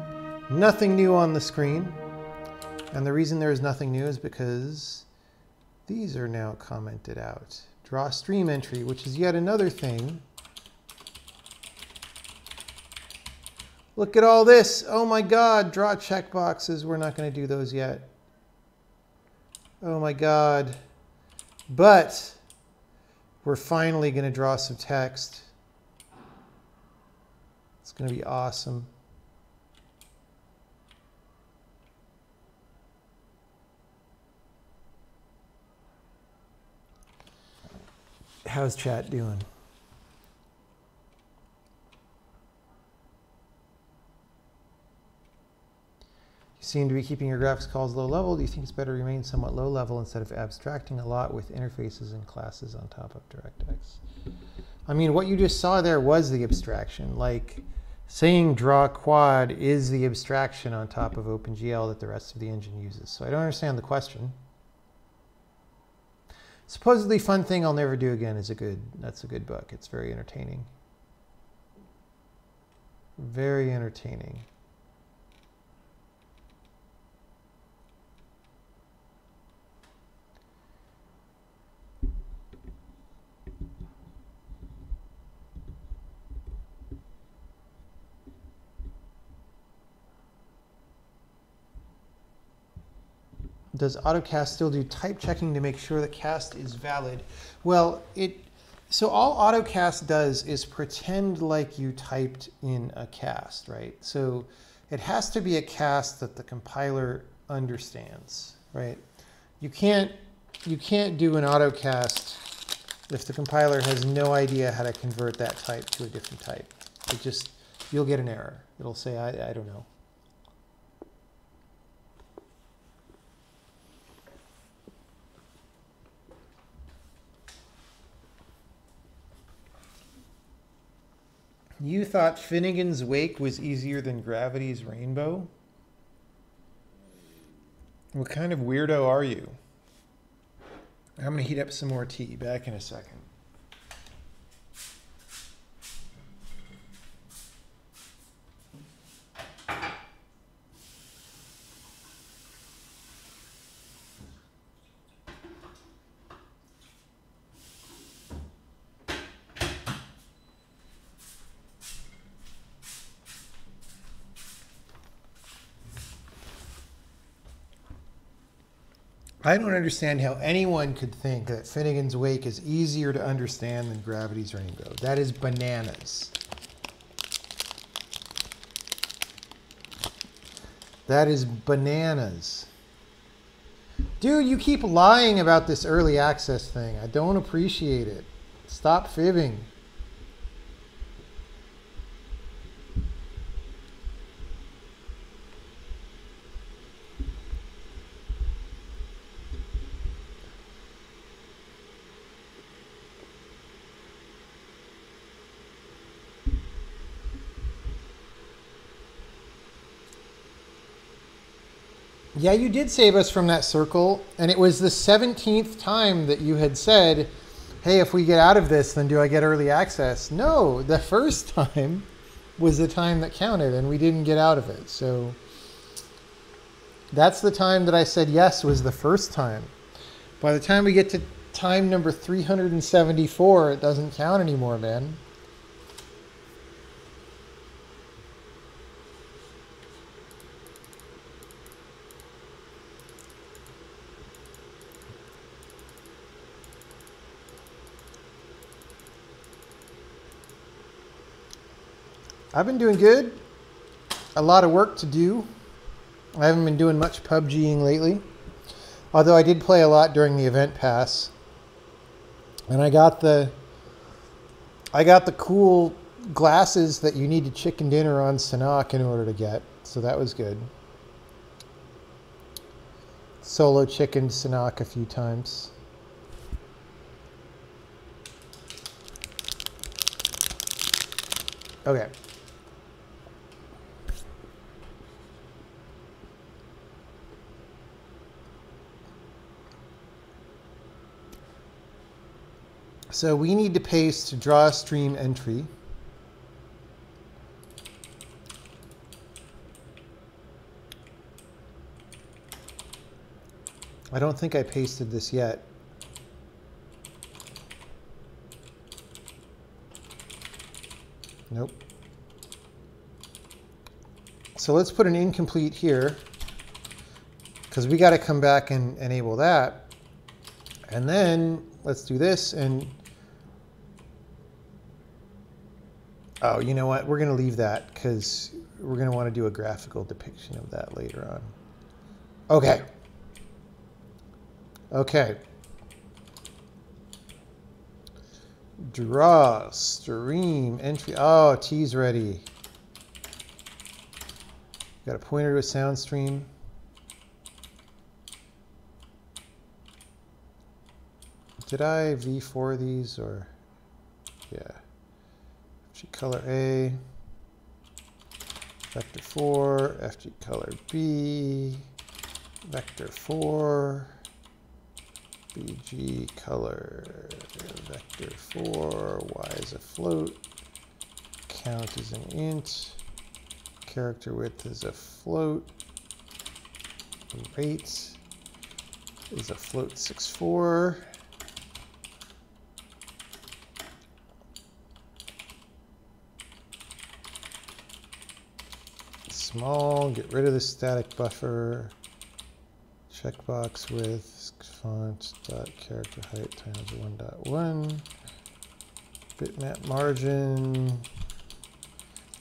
Nothing new on the screen. And the reason there is nothing new is because these are now commented out. Draw stream entry, which is yet another thing. Look at all this. Oh my God, draw checkboxes. We're not going to do those yet. Oh my God. But we're finally going to draw some text. It's going to be awesome. How's chat doing? You seem to be keeping your graphics calls low level. Do you think it's better to remain somewhat low level instead of abstracting a lot with interfaces and classes on top of DirectX? I mean, what you just saw there was the abstraction. Like, saying draw quad is the abstraction on top of OpenGL that the rest of the engine uses. So I don't understand the question. Supposedly Fun Thing I'll Never Do Again is that's a good book. It's very entertaining. Very entertaining. Does AutoCast still do type checking to make sure that cast is valid? Well, so all AutoCast does is pretend like you typed in a cast, right? So it has to be a cast that the compiler understands, right? You can't do an AutoCast if the compiler has no idea how to convert that type to a different type. You'll get an error. It'll say, I don't know. You thought Finnegan's Wake was easier than Gravity's Rainbow? What kind of weirdo are you? I'm going to heat up some more tea. Back in a second. I don't understand how anyone could think that Finnegan's Wake is easier to understand than Gravity's Rainbow. That is bananas. That is bananas. Dude, you keep lying about this early access thing. I don't appreciate it. Stop fibbing. Yeah, you did save us from that circle, and it was the 17th time that you had said, hey, if we get out of this, then do I get early access? No, the first time was the time that counted, and we didn't get out of it. So that's the time that I said yes was the first time. By the time we get to time number 374, it doesn't count anymore, man. I've been doing good. A lot of work to do. I haven't been doing much PUBGing lately. Although I did play a lot during the event pass. And I got the cool glasses that you need to chicken dinner on Sanhok in order to get. So that was good. Solo chickened Sanhok a few times. Okay. So we need to paste draw stream entry. I don't think I pasted this yet. Nope. So let's put an incomplete here, because we got to come back and enable that. And then let's do this and oh, you know what? We're going to leave that because we're going to want to do a graphical depiction of that later on. Okay. Okay. Draw, stream, entry. Oh, T's ready. Got a pointer to a sound stream. Did I V4 these or? Yeah. FG color A, vector 4, FG color B, vector 4, BG color, vector 4, Y is a float, count is an int, character width is a float, rate is a float 64. Small, get rid of the static buffer, checkbox width, font dot character height times 1.1, bitmap margin.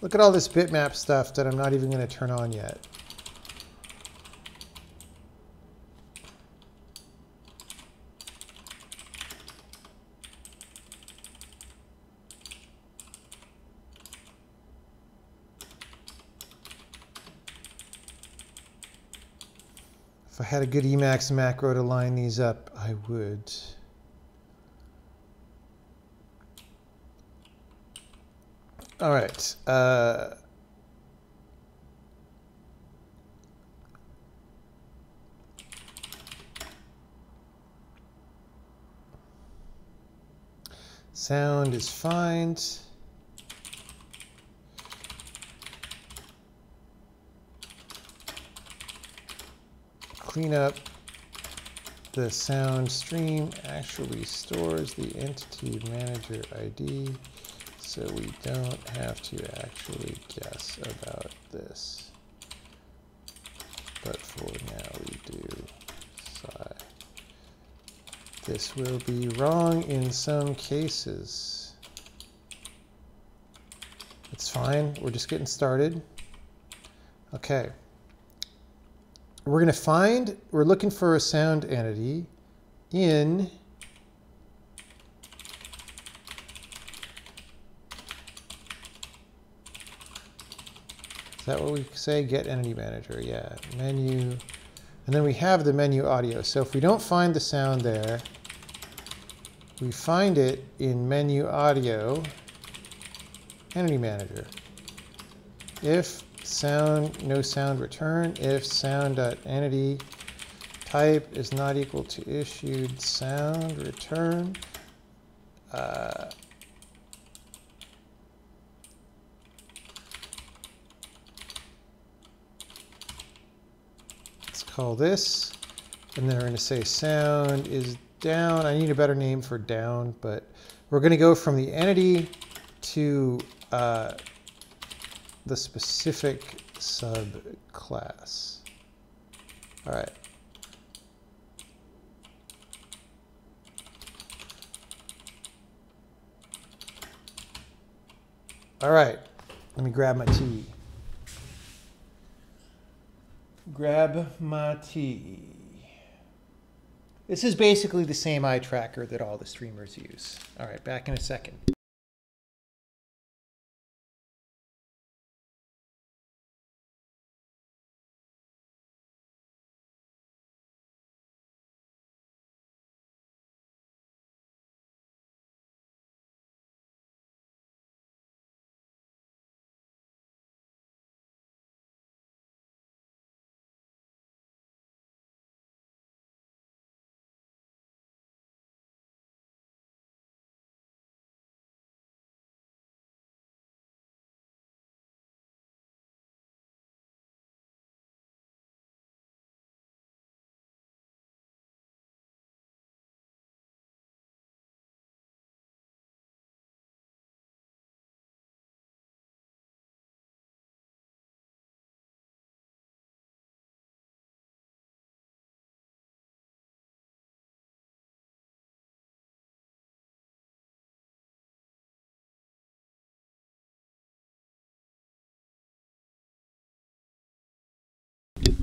Look at all this bitmap stuff that I'm not even going to turn on yet. If I had a good Emacs macro to line these up, I would. All right. Sound is fine. Clean up. The sound stream actually stores the entity manager ID, so we don't have to actually guess about this. But for now we do. Sigh. This will be wrong in some cases. It's fine, we're just getting started. Okay. we're looking for a sound entity in is that what we say? Get entity manager, yeah, menu, and then we have the menu audio. So if we don't find the sound there, we find it in menu audio, entity manager. If sound, no sound return, if sound.entity type is not equal to issued sound return, let's call this, and then we're going to say sound is down. I need a better name for down, but we're going to go from the entity to the specific subclass. All right. All right, let me grab my tea. Grab my tea. This is basically the same eye tracker that all the streamers use. All right, back in a second.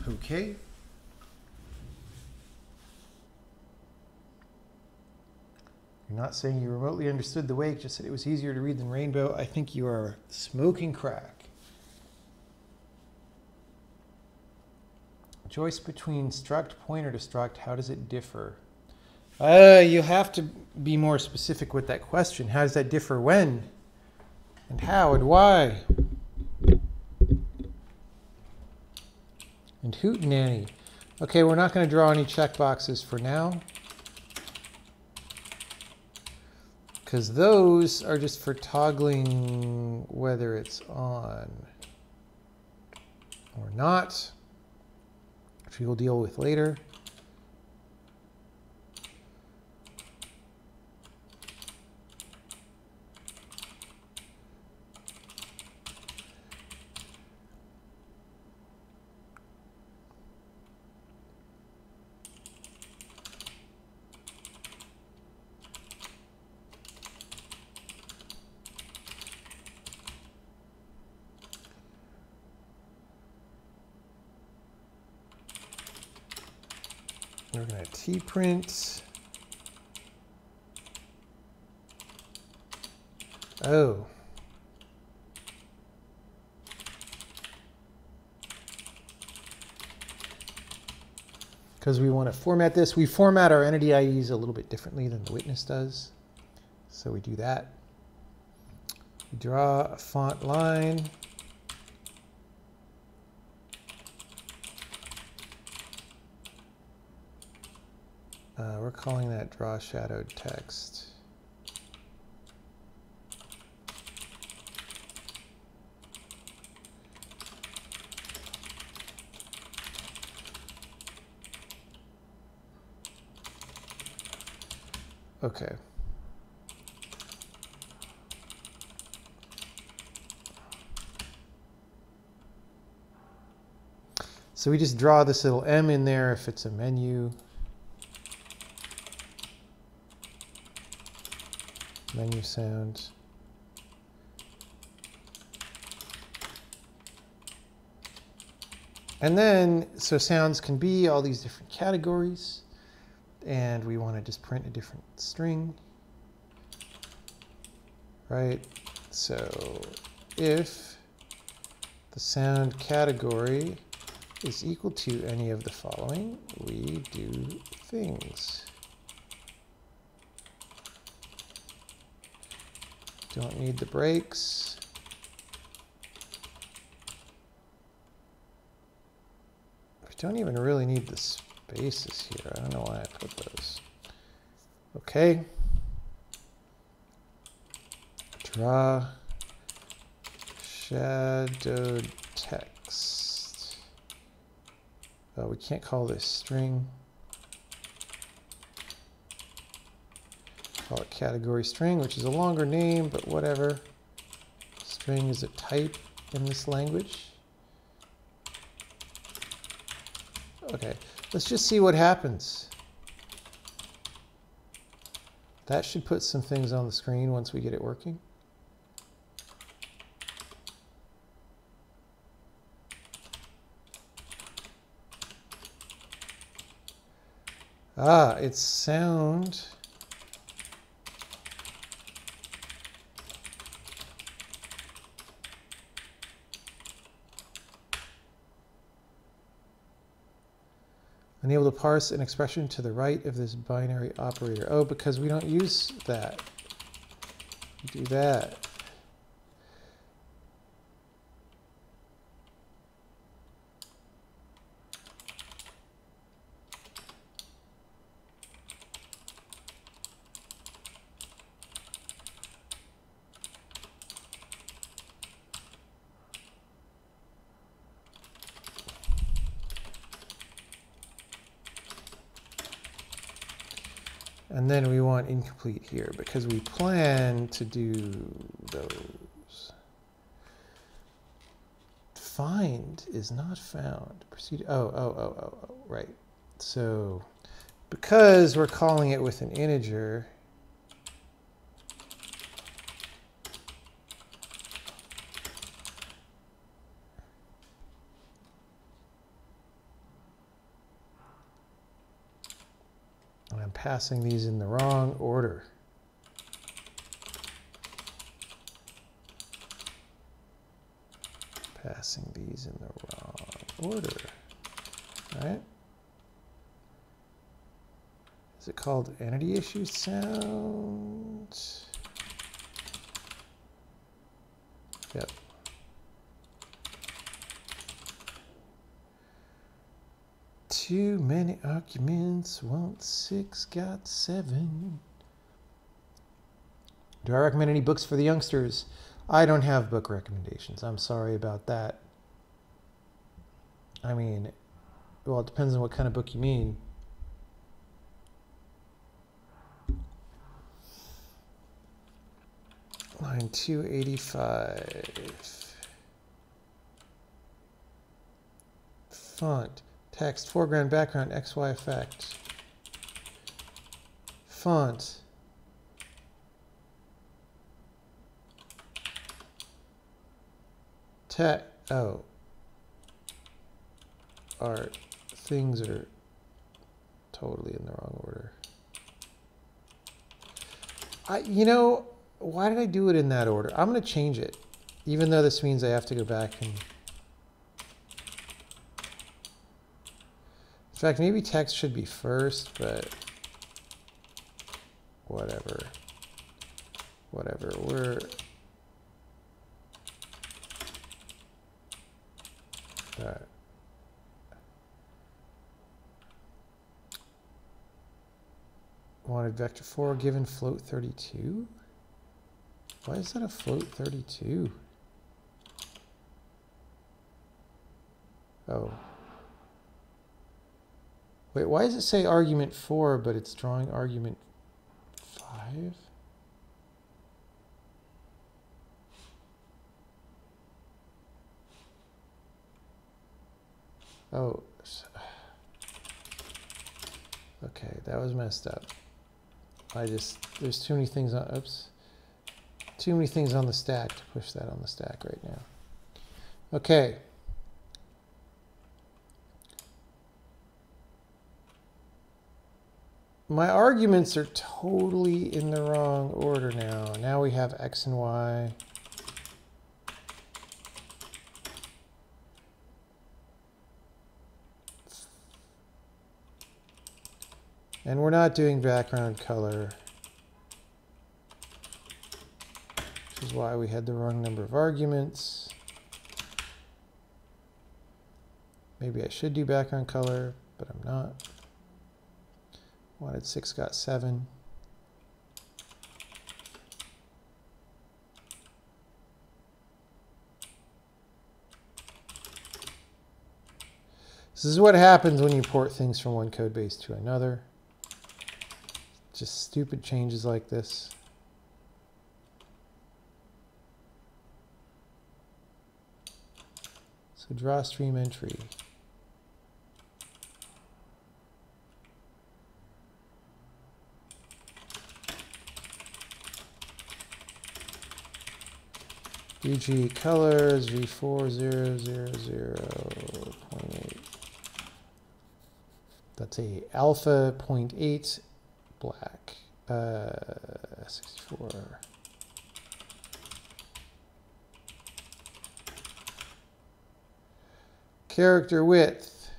Okay. You're not saying you remotely understood the wake, just said it was easier to read than Rainbow. I think you are smoking crack. Choice between struct, pointer to struct, how does it differ? You have to be more specific with that question. How does that differ when? And how and why? And hootenanny. Okay, we're not going to draw any checkboxes for now, because those are just for toggling whether it's on or not, which we will deal with later. We're going to tprint. Oh. Because we want to format this. We format our entity IDs a little bit differently than the witness does. So we do that. We draw a font line. We're calling that draw shadowed text. Okay. So we just draw this little M in there if it's a menu. Menu sound. And then, so sounds can be all these different categories. And we want to just print a different string. Right? So if the sound category is equal to any of the following, we do things. Don't need the breaks. We don't even really need the spaces here. I don't know why I put those. Okay. Draw shadowed text. Oh, we can't call this string. Call it category string, which is a longer name, but whatever. String is a type in this language. Okay, let's just see what happens. That should put some things on the screen once we get it working. Ah, it's sound. Unable to parse an expression to the right of this binary operator. Oh, because we don't use that. We do that. And then we want incomplete here because we plan to do those. Find is not found. Proceed. Oh, right. So because we're calling it with an integer, I'm passing these in the wrong order. Passing these in the wrong order. All right. Is it called entity issue sound? Yep. Too many arguments, want 6, got 7. Do I recommend any books for the youngsters? I don't have book recommendations. I'm sorry about that. I mean, well, it depends on what kind of book you mean. Line 285. Font. Text, foreground, background, XY effect. Font. Oh. Art. Things are totally in the wrong order. You know, why did I do it in that order? I'm going to change it, even though this means I have to go back and... In fact, maybe text should be first, but whatever. Whatever. We're... All right. Wanted vector 4 given float 32? Why is that a float 32? Oh. Wait, why does it say argument 4, but it's drawing argument 5? Oh. Okay, that was messed up. There's too many things on, oops. Too many things on the stack to push that on the stack right now. Okay. my arguments are totally in the wrong order now. Now we have X and Y. And we're not doing background color, which is why we had the wrong number of arguments. Maybe I should do background color, but I'm not. Wanted 6, got 7. This is what happens when you port things from one code base to another. Just stupid changes like this. So draw stream entry. DG colors V4000.8. That's a alpha 0.8 black. 64. Character width.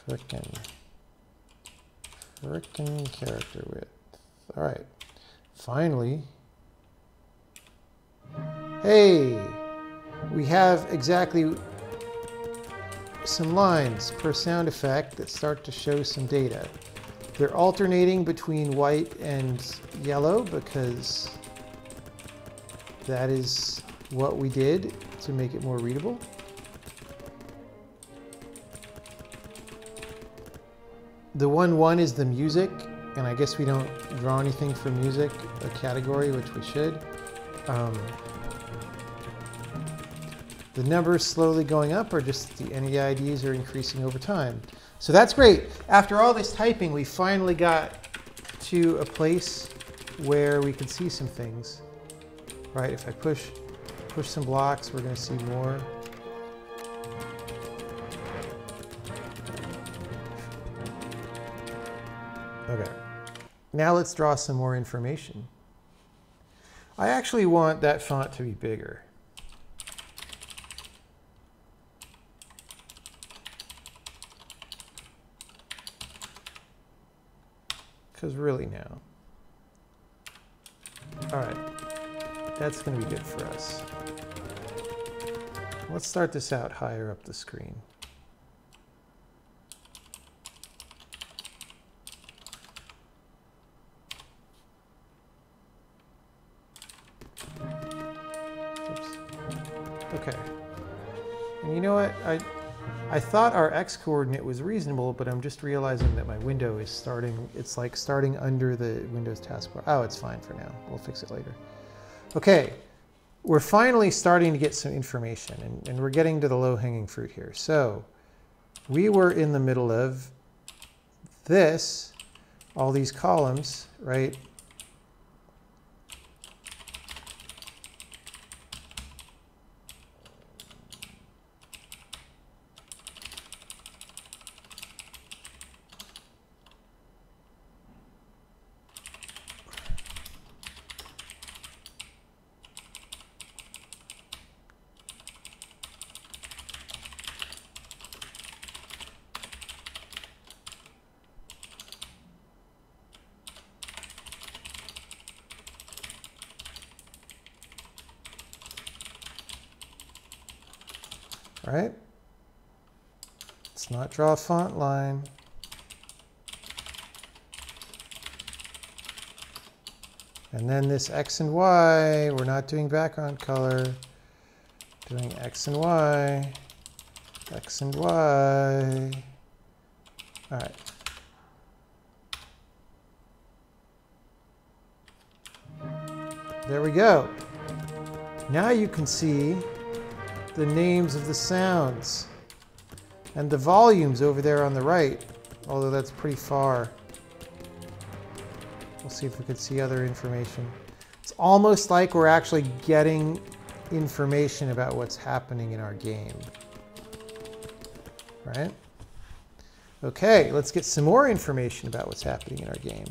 Frickin' character width. All right. Finally. Hey, we have exactly some lines per sound effect that start to show some data. They're alternating between white and yellow because that is what we did to make it more readable. The 1-1 is the music, and I guess we don't draw anything for music, a category, which we should. The numbers slowly going up, or just the NEIDs are increasing over time. So that's great. After all this typing, we finally got to a place where we can see some things. Right? If I push some blocks, we're going to see more. Okay. Now let's draw some more information. I actually want that font to be bigger. Because really now. All right. That's going to be good for us. Let's start this out higher up the screen. Oops. Okay. And you know what? I thought our x coordinate was reasonable, but I'm just realizing that my window is starting, it's like starting under the Windows taskbar. Oh, it's fine for now. We'll fix it later. Okay, we're finally starting to get some information, and we're getting to the low-hanging fruit here. So we were in the middle of this, all these columns, right? Right? Let's not draw a font line. And then this X and Y, we're not doing background color, doing X and Y, X and Y. All right. There we go. Now you can see the names of the sounds and the volumes over there on the right, although that's pretty far. We'll see if we could see other information. It's almost like we're actually getting information about what's happening in our game, right? Okay, let's get some more information about what's happening in our game.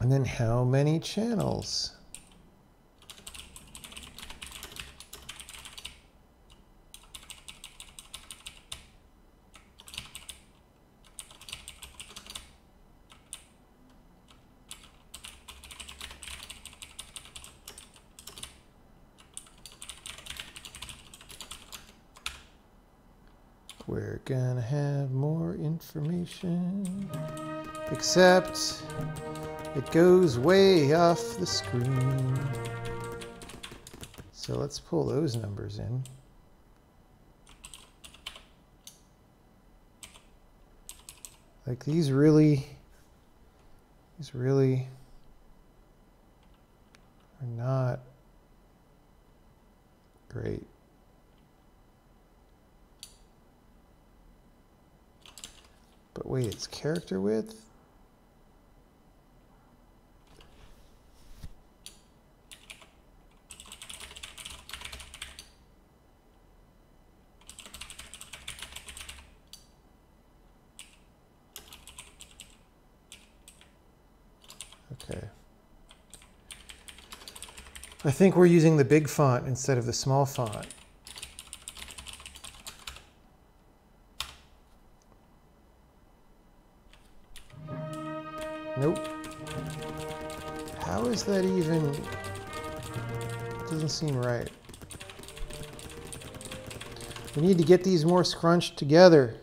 And then how many channels? We're gonna have more information, except it goes way off the screen. So let's pull those numbers in. Like these really are not great. But wait, it's character width? Okay. I think we're using the big font instead of the small font. Nope. How is that even? It doesn't seem right. We need to get these more scrunched together.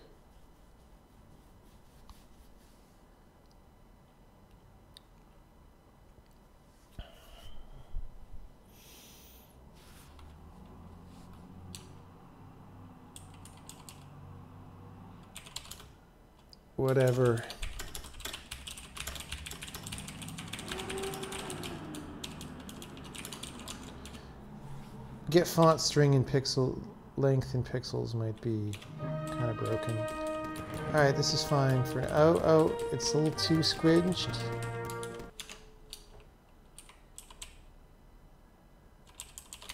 Whatever. Get font string and pixel length in pixels might be kind of broken. All right, this is fine for now. Oh, it's a little too squidged.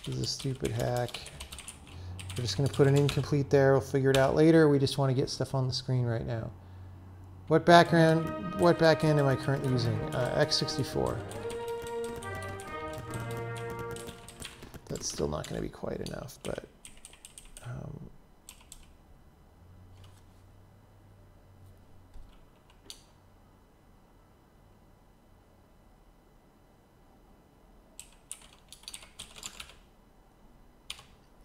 This is a stupid hack. We're just going to put an incomplete there. We'll figure it out later. We just want to get stuff on the screen right now. What backend am I currently using? X64. That's still not going to be quite enough, but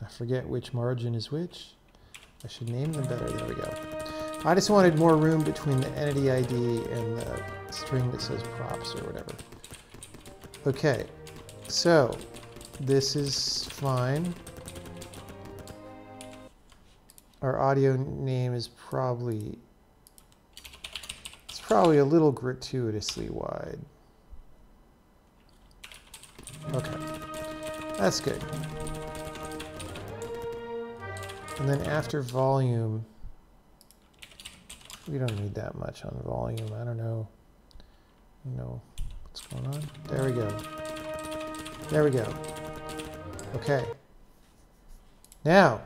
I forget which margin is which. I should name them better. There we go. I just wanted more room between the entity ID and the string that says props or whatever. Okay, so this is fine. Our audio name is probably a little gratuitously wide. Okay, that's good. And then after volume, we don't need that much on volume. I don't know. You know what's going on? There we go. There we go. Okay. Now,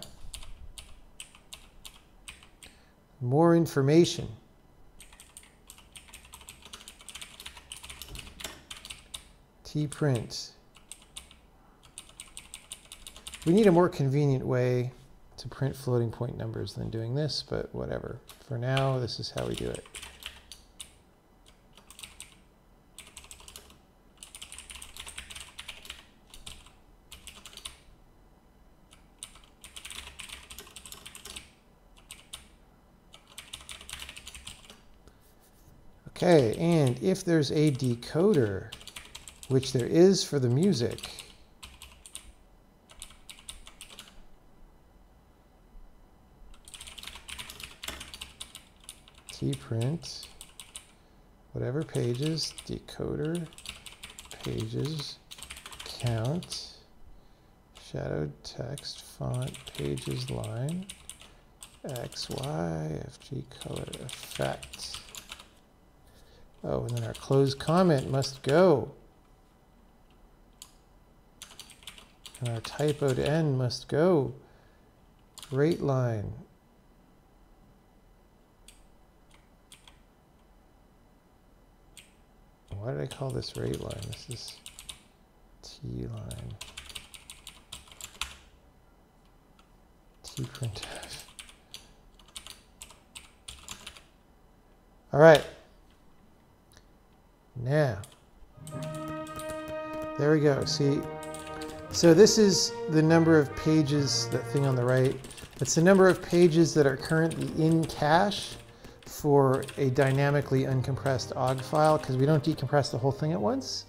more information. Tprint. We need a more convenient way to print floating point numbers than doing this, but whatever. For now, this is how we do it. Okay, and if there's a decoder, which there is for the music, tprint, whatever pages, decoder, pages, count, shadowed text, font, pages, line, X, Y, FG, color, effect. Oh, and then our closed comment must go. And our typoed N must go. Rate line. Why did I call this rate line? This is T line. Tprintf. All right. Now, there we go. See, so this is the number of pages, that thing on the right. It's the number of pages that are currently in cache for a dynamically uncompressed OGG file, because we don't decompress the whole thing at once.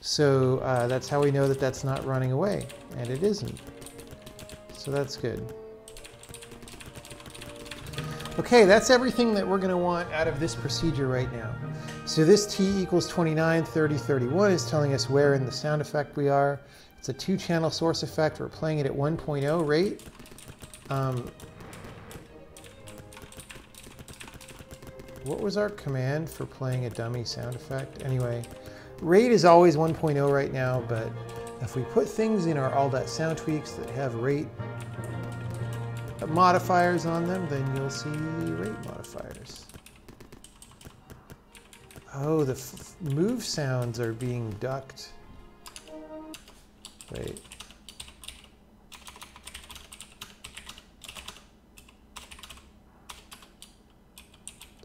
So that's how we know that that's not running away, and it isn't. So that's good. Okay, that's everything that we're going to want out of this procedure right now. So this T equals 29, 30, 31 is telling us where in the sound effect we are. It's a 2-channel source effect. We're playing it at 1.0 rate. What was our command for playing a dummy sound effect? Anyway, rate is always 1.0 right now, but if we put things in our all.sound tweaks that have rate modifiers on them, then you'll see rate modifiers. Oh, the move sounds are being ducked. Wait.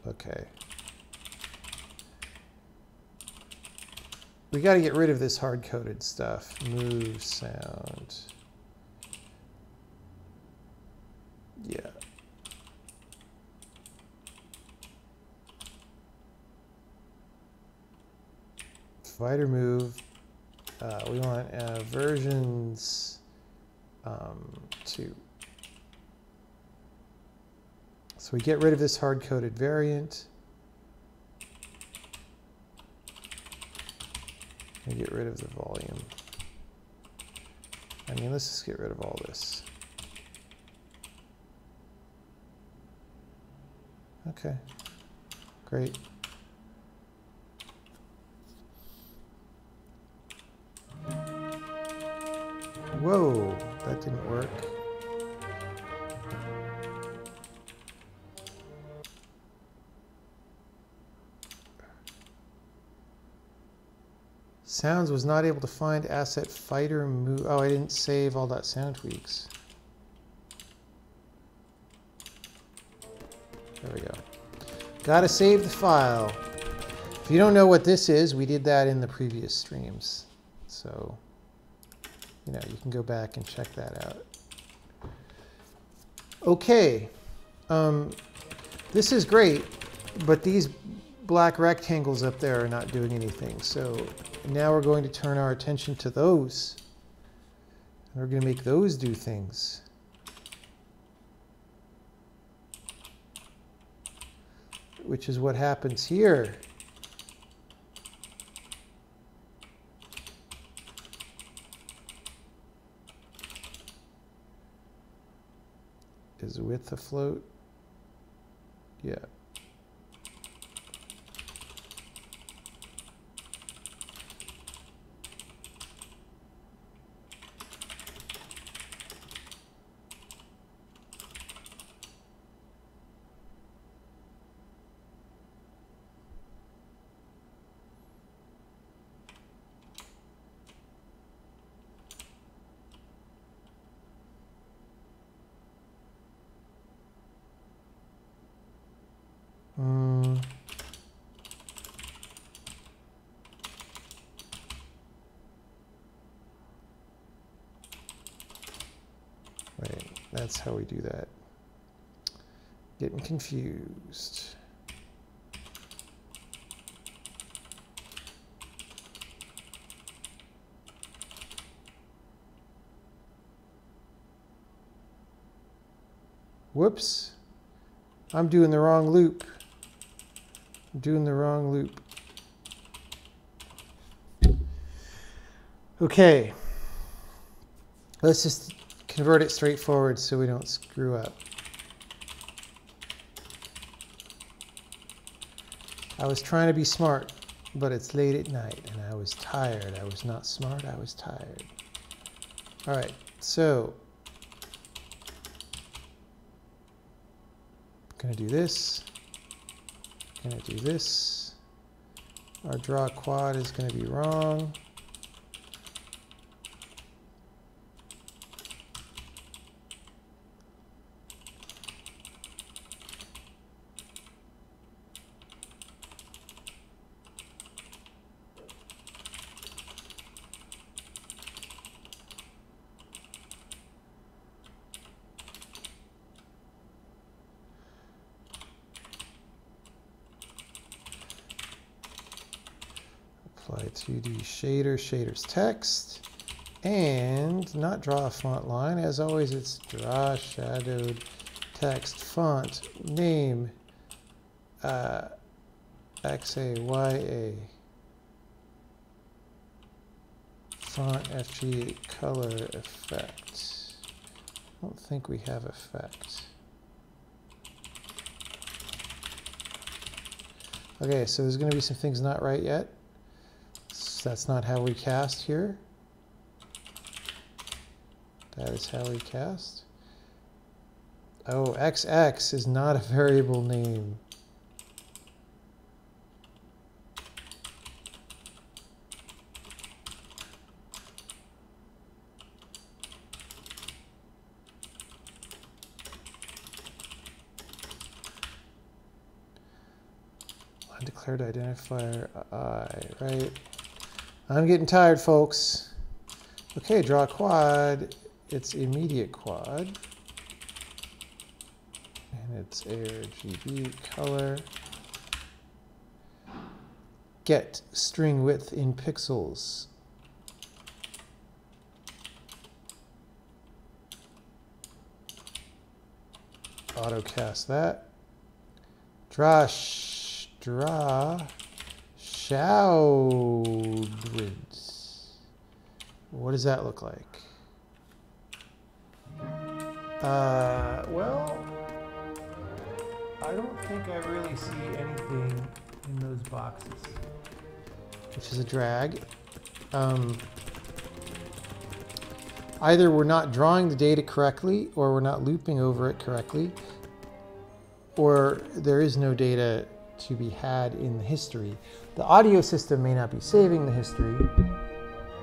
Okay. We got to get rid of this hard-coded stuff. Move sound. Yeah. Fighter move. We want versions 2. So we get rid of this hard-coded variant. And get rid of the volume. I mean, let's just get rid of all this. Okay, great. Whoa, that didn't work. Sounds was not able to find asset fighter move. Oh, I didn't save all that sound tweaks. There we go. Gotta save the file. If you don't know what this is, we did that in the previous streams. So, you know, you can go back and check that out. Okay. This is great, but these black rectangles up there are not doing anything. So now we're going to turn our attention to those. We're going to make those do things. Which is what happens here. Is width afloat? Yeah. Right, that's how we do that. Getting confused. Whoops. I'm doing the wrong loop. I'm doing the wrong loop. Okay. Let's just convert it straightforward so we don't screw up. I was trying to be smart, but it's late at night and I was tired. I was not smart, I was tired. All right, so I'm gonna do this, gonna do this. Our draw quad is gonna be wrong. Apply 2D shader, shader's text, and not draw a font line. As always, it's draw shadowed text font name XAYA font FG color effect. I don't think we have effect. Okay, so there's going to be some things not right yet. That's not how we cast here. That is how we cast. Oh, XX is not a variable name. Undeclared identifier I, right? I'm getting tired, folks. Okay, draw quad. It's immediate quad. And it's ARGB color. Get string width in pixels. Autocast that. Draw showdrids. What does that look like? Well, I don't think I really see anything in those boxes, which is a drag. Either we're not drawing the data correctly, or we're not looping over it correctly, or there is no data to be had in the history. The audio system may not be saving the history,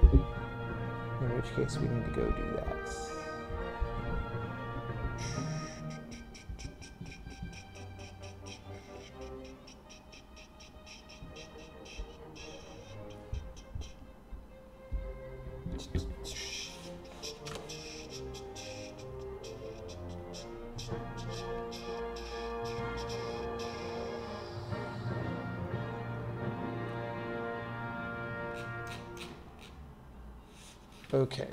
in which case we need to go do that. Okay.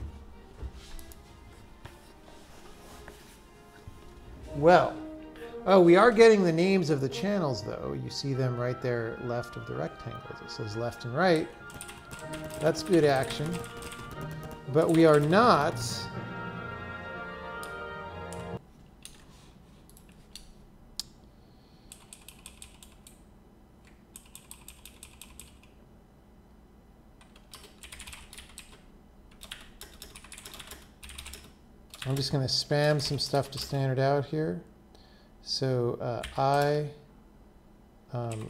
Well, oh, we are getting the names of the channels, though. You see them right there left of the rectangles. It says left and right. That's good action. But we are not I'm just going to spam some stuff to standard out here. So I,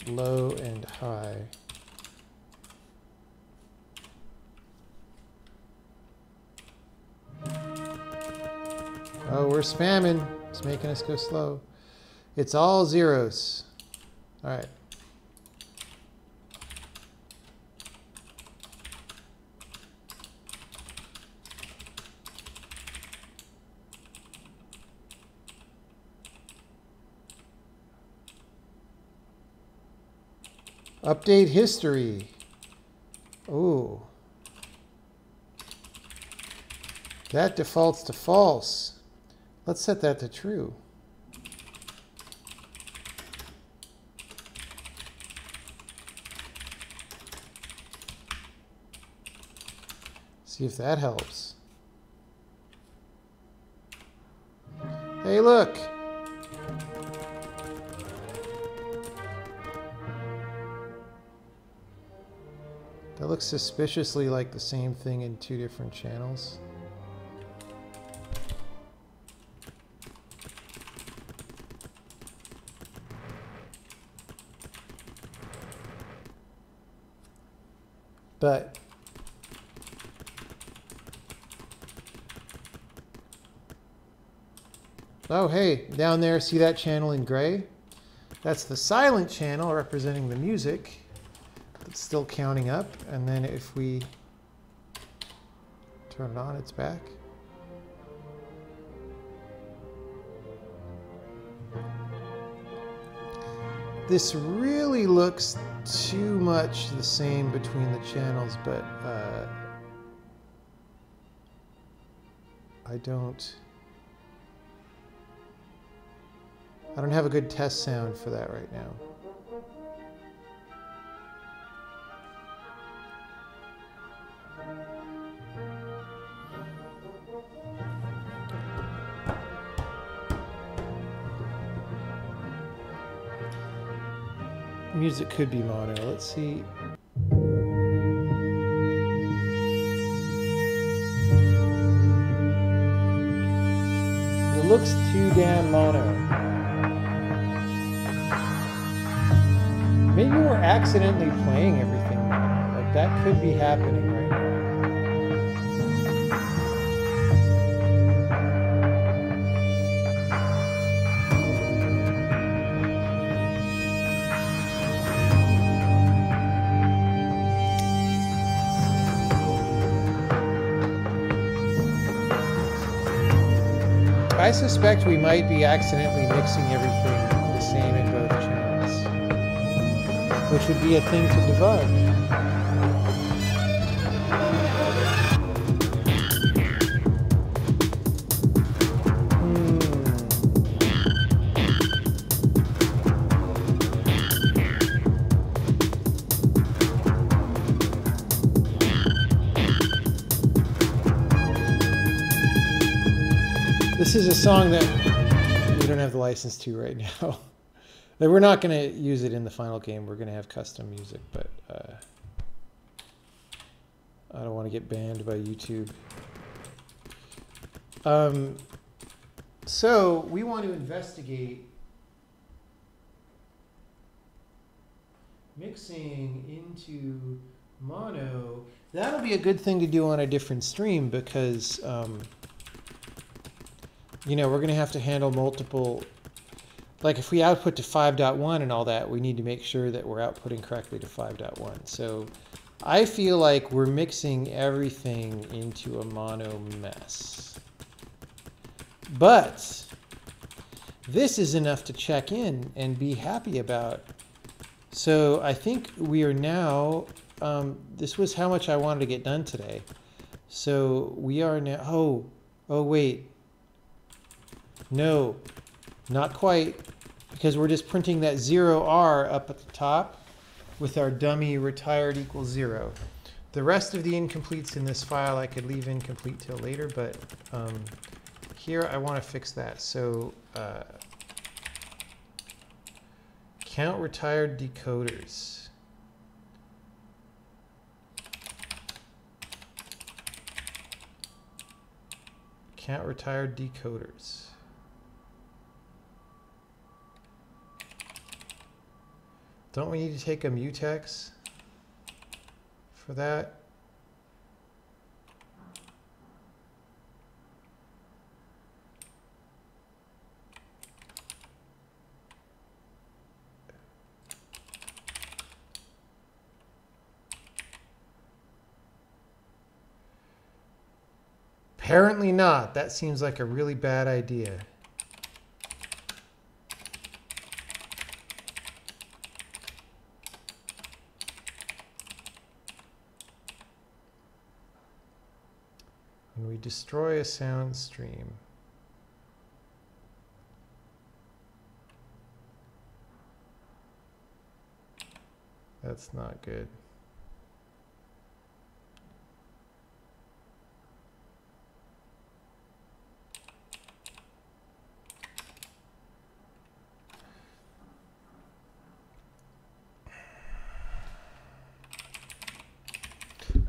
low and high. Oh, we're spamming. It's making us go slow. It's all zeros. All right. Update history. Oh. That defaults to false. Let's set that to true. See if that helps. Hey, look! That looks suspiciously like the same thing in two different channels. But oh, hey, down there, see that channel in gray? That's the silent channel representing the music. It's still counting up, and then if we turn it on, it's back. This really looks too much the same between the channels, but I don't have a good test sound for that right now. Music could be mono. Let's see. It looks too damn mono. Maybe we're accidentally playing everything mono. Like that could be happening right now. I suspect we might be accidentally mixing everything the same in both channels, which would be a thing to debug. This is a song that we don't have the license to right now. We're not going to use it in the final game. We're going to have custom music, but I don't want to get banned by YouTube. So we want to investigate mixing into mono. That'll be a good thing to do on a different stream because you know, we're going to have to handle multiple, like if we output to 5.1 and all that, we need to make sure that we're outputting correctly to 5.1. So I feel like we're mixing everything into a mono mess. But this is enough to check in and be happy about. So I think we are now, this was how much I wanted to get done today. So we are now, oh wait. No, not quite, because we're just printing that 0R up at the top with our dummy retired equals 0. The rest of the incompletes in this file I could leave incomplete till later, but here I want to fix that. So count retired decoders. Count retired decoders. Don't we need to take a mutex for that? Apparently not. That seems like a really bad idea. When we destroy a sound stream, that's not good.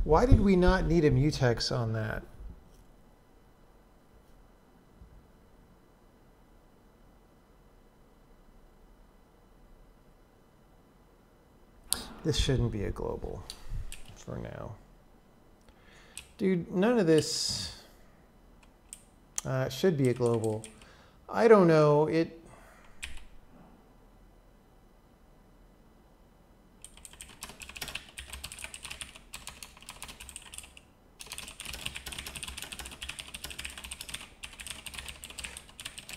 Why did we not need a mutex on that? This shouldn't be a global for now. Dude, none of this should be a global. I don't know.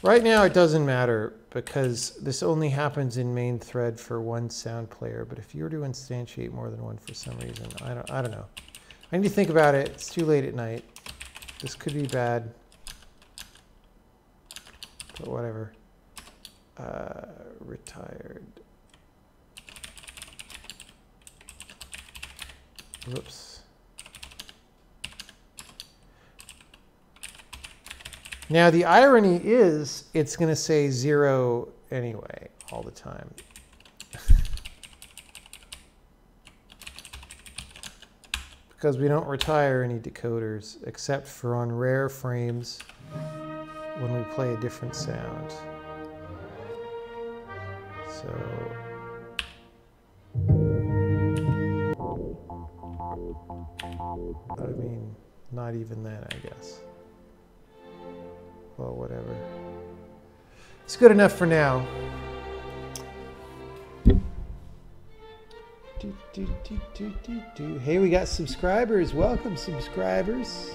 Right now it doesn't matter because this only happens in main thread for one sound player. But if you were to instantiate more than one for some reason, I don't know. I need to think about it. It's too late at night. This could be bad. But whatever. Retired. Whoops. Now the irony is it's going to say 0 anyway all the time. Because we don't retire any decoders except for on rare frames when we play a different sound. So I mean, not even then, I guess. Well, whatever. It's good enough for now. Hey, we got subscribers. Welcome, subscribers.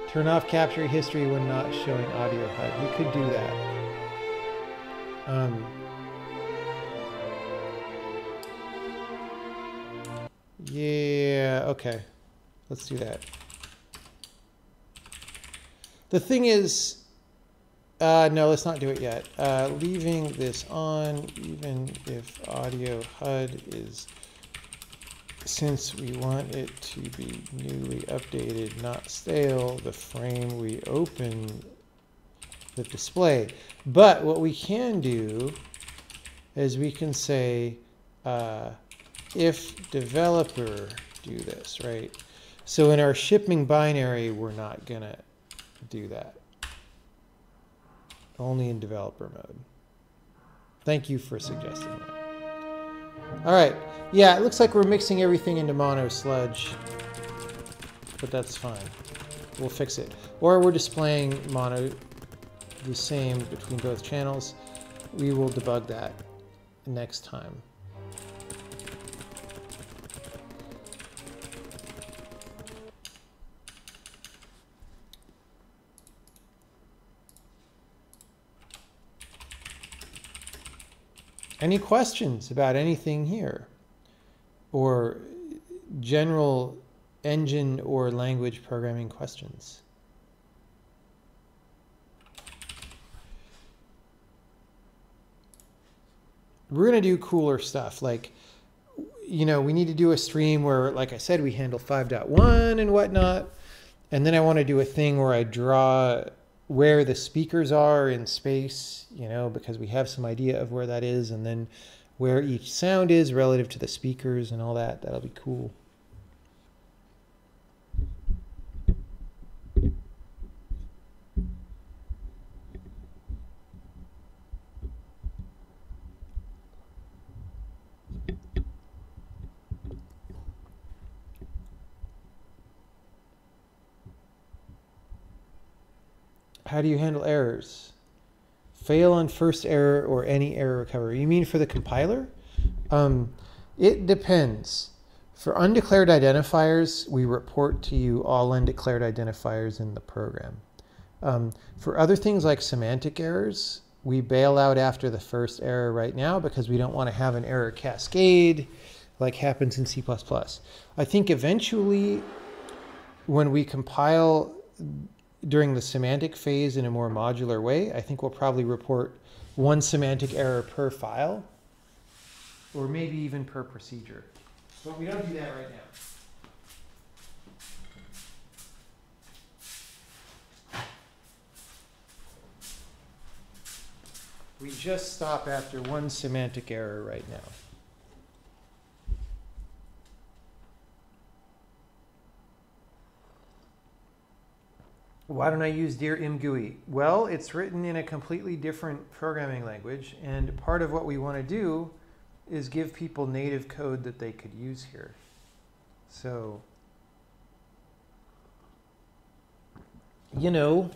Turn off capture history when not showing audio HUD. We could do that. Yeah, okay. Let's do that. The thing is, no, let's not do it yet. Leaving this on, even if audio HUD is, since we want it to be newly updated, not stale, the frame we open the display. But what we can do is we can say, if developer do this, right? So in our shipping binary, we're not gonna do that. Only in developer mode. Thank you for suggesting that. All right. Yeah, it looks like we're mixing everything into mono sludge, but that's fine. We'll fix it. Or we're displaying mono the same between both channels. We will debug that next time. Any questions about anything here? Or general engine or language programming questions? We're going to do cooler stuff. Like, you know, we need to do a stream where, like I said, we handle 5.1 and whatnot. And then I want to do a thing where I draw where the speakers are in space, you know, because we have some idea of where that is, and then where each sound is relative to the speakers and all that. That'll be cool. How do you handle errors? Fail on first error or any error recovery. You mean for the compiler? It depends. For undeclared identifiers, we report to you all undeclared identifiers in the program. For other things like semantic errors, we bail out after the first error right now because we don't want to have an error cascade like happens in C++. I think eventually when we compile during the semantic phase in a more modular way, I think we'll probably report one semantic error per file, or maybe even per procedure. But we don't do that right now. We just stop after one semantic error right now. Why don't I use Dear ImGUI? Well, it's written in a completely different programming language, and part of what we want to do is give people native code that they could use here. So, you know,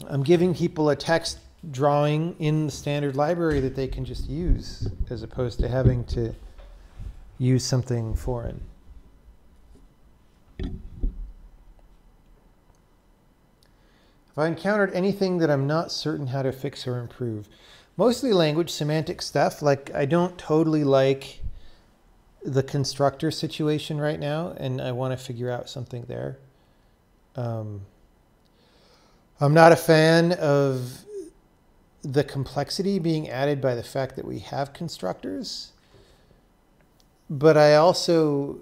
I'm giving people a text drawing in the standard library that they can just use, as opposed to having to use something foreign. Have I encountered anything that I'm not certain how to fix or improve? Mostly language semantic stuff. Like, I don't totally like the constructor situation right now, and I want to figure out something there. I'm not a fan of the complexity being added by the fact that we have constructors, but I also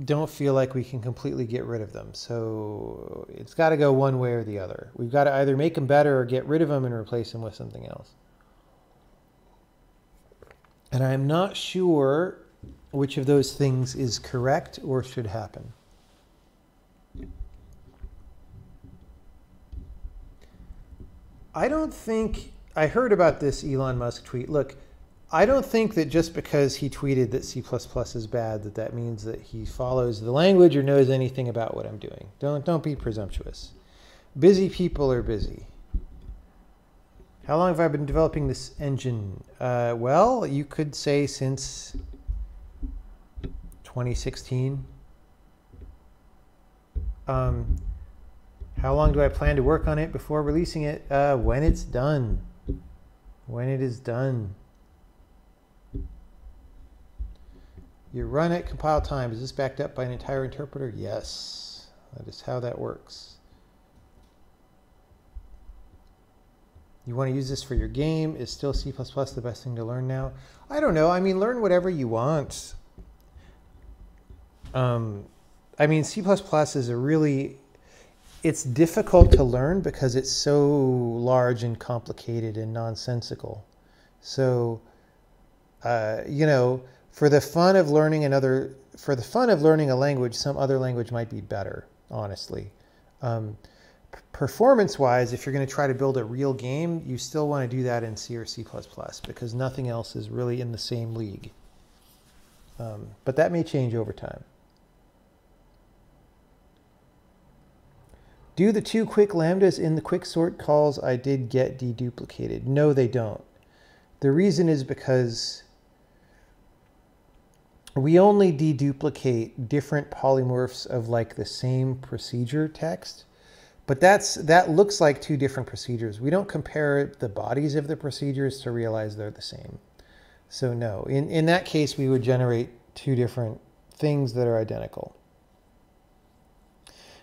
don't feel like we can completely get rid of them. So it's got to go one way or the other. We've got to either make them better or get rid of them and replace them with something else. And I'm not sure which of those things is correct or should happen. I don't think, I heard about this Elon Musk tweet. Look, I don't think that just because he tweeted that C++ is bad, that means that he follows the language or knows anything about what I'm doing. Don't be presumptuous. Busy people are busy. How long have I been developing this engine? Well, you could say since 2016. How long do I plan to work on it before releasing it? When it's done. When it is done. You run at compile time. Is this backed up by an entire interpreter? Yes. That is how that works. You want to use this for your game? Is still C++ the best thing to learn now? I don't know. I mean, learn whatever you want. I mean, C++ is a really... It's difficult to learn because it's so large and complicated and nonsensical. So, you know, for the fun of learning a language, some other language might be better, honestly. Performance-wise, if you're going to try to build a real game, you still want to do that in C or C++ because nothing else is really in the same league. But that may change over time. Do the 2 quick lambdas in the quicksort calls I did get deduplicated? No, they don't. The reason is because we only deduplicate different polymorphs of like the same procedure text, but that looks like 2 different procedures. We don't compare the bodies of the procedures to realize they're the same. So no, in that case, we would generate 2 different things that are identical.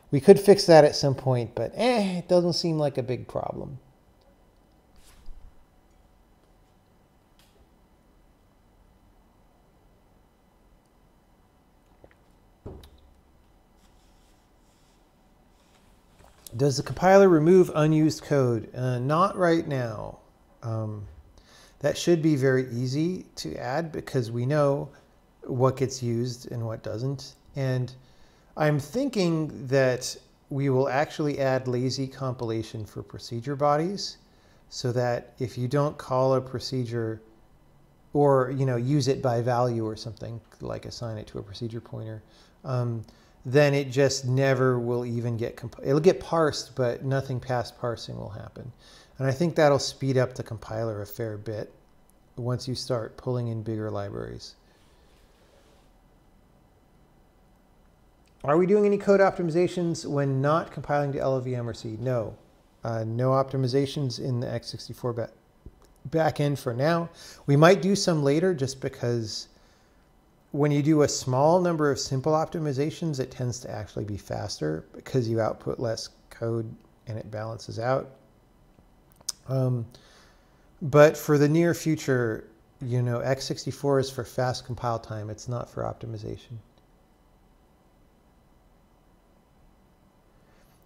We could fix that at some point, but it doesn't seem like a big problem. Does the compiler remove unused code? Not right now. That should be very easy to add because we know what gets used and what doesn't. And I'm thinking that we will actually add lazy compilation for procedure bodies so that if you don't call a procedure or use it by value or something, like assign it to a procedure pointer, then it just never will even get it'll get parsed, but nothing past parsing will happen. And I think that'll speed up the compiler a fair bit once you start pulling in bigger libraries. Are we doing any code optimizations when not compiling to LLVM or C? No. No optimizations in the x64 backend for now. We might do some later just because when you do a small number of simple optimizations, it tends to actually be faster because you output less code and it balances out. But for the near future, x64 is for fast compile time. It's not for optimization.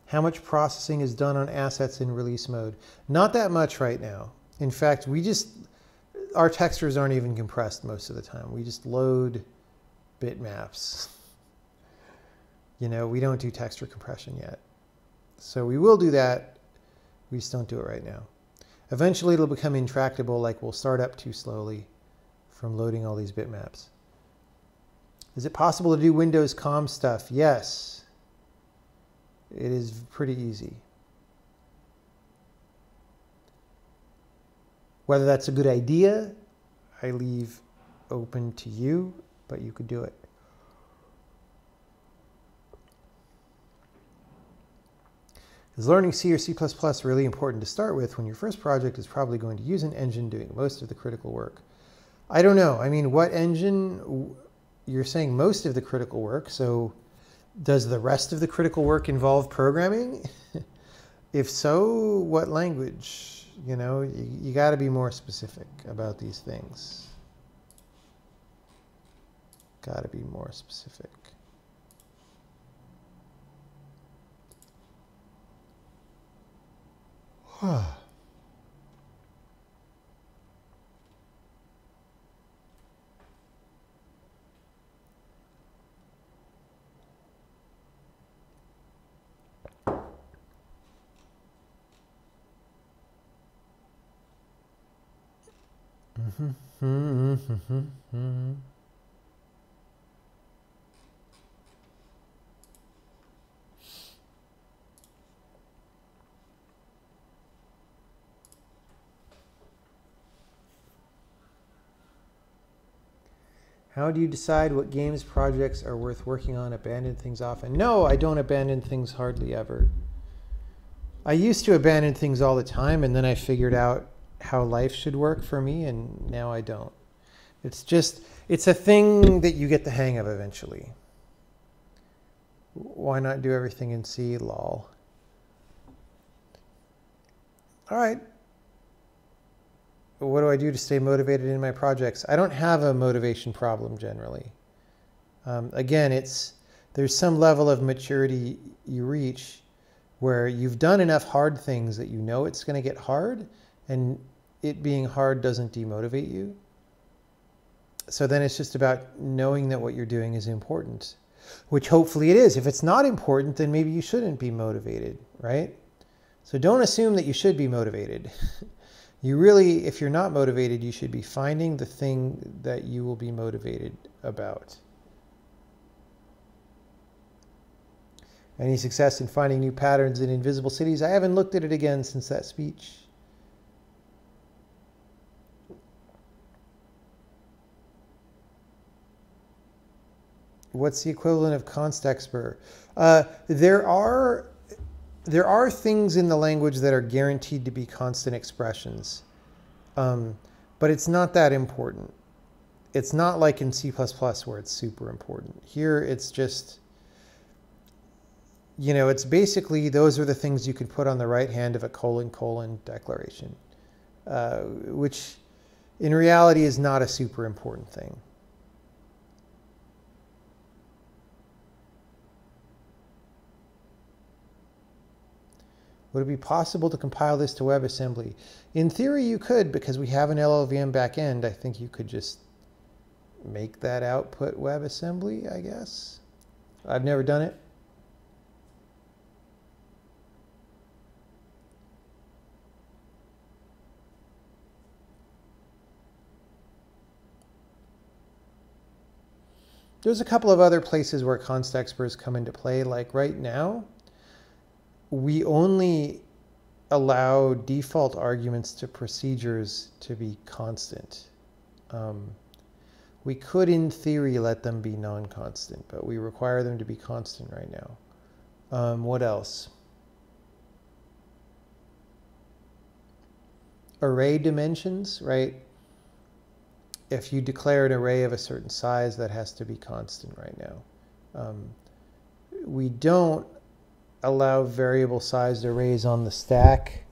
How much processing is done on assets in release mode? Not that much right now. In fact, our textures aren't even compressed most of the time. We just load bitmaps. We don't do texture compression yet. So we will do that. We just don't do it right now. Eventually it'll become intractable, like we'll start up too slowly from loading all these bitmaps. Is it possible to do Windows COM stuff? Yes. It is pretty easy. Whether that's a good idea, I leave open to you, but you could do it. Is learning C or C++ really important to start with when your first project is probably going to use an engine doing most of the critical work? I don't know. I mean, what engine? You're saying most of the critical work, so does the rest of the critical work involve programming? If so, what language? You know, you got to be more specific about these things. Got to be more specific. How do you decide what games projects are worth working on? Abandon things often? No, I don't abandon things hardly ever. I used to abandon things all the time, and then I figured out how life should work for me, and now I don't. It's a thing that you get the hang of eventually. Why not do everything in C, lol? All right. What do I do to stay motivated in my projects? I don't have a motivation problem generally. Again, there's some level of maturity you reach where you've done enough hard things that you know it's going to get hard, and it being hard doesn't demotivate you. So then it's just about knowing that what you're doing is important, which hopefully it is. If it's not important, then maybe you shouldn't be motivated, right? So don't assume that you should be motivated. You really, if you're not motivated, you should be finding the thing that you will be motivated about. Any success in finding new patterns in invisible cities? I haven't looked at it again since that speech. What's the equivalent of constexpr? There are things in the language that are guaranteed to be constant expressions, but it's not that important. It's not like in C++ where it's super important. Here it's just, you know, it's basically those are the things you can put on the right hand of a : declaration, which in reality is not a super important thing. Would it be possible to compile this to WebAssembly? In theory, you could, because we have an LLVM backend. I think you could just make that output WebAssembly, I guess. I've never done it. There's a couple of other places where constexprs come into play, like right now. We only allow default arguments to procedures to be constant. We could, in theory, let them be non-constant, but we require them to be constant right now. What else? Array dimensions, right? If you declare an array of a certain size, that has to be constant right now. We don't allow variable sized arrays on the stack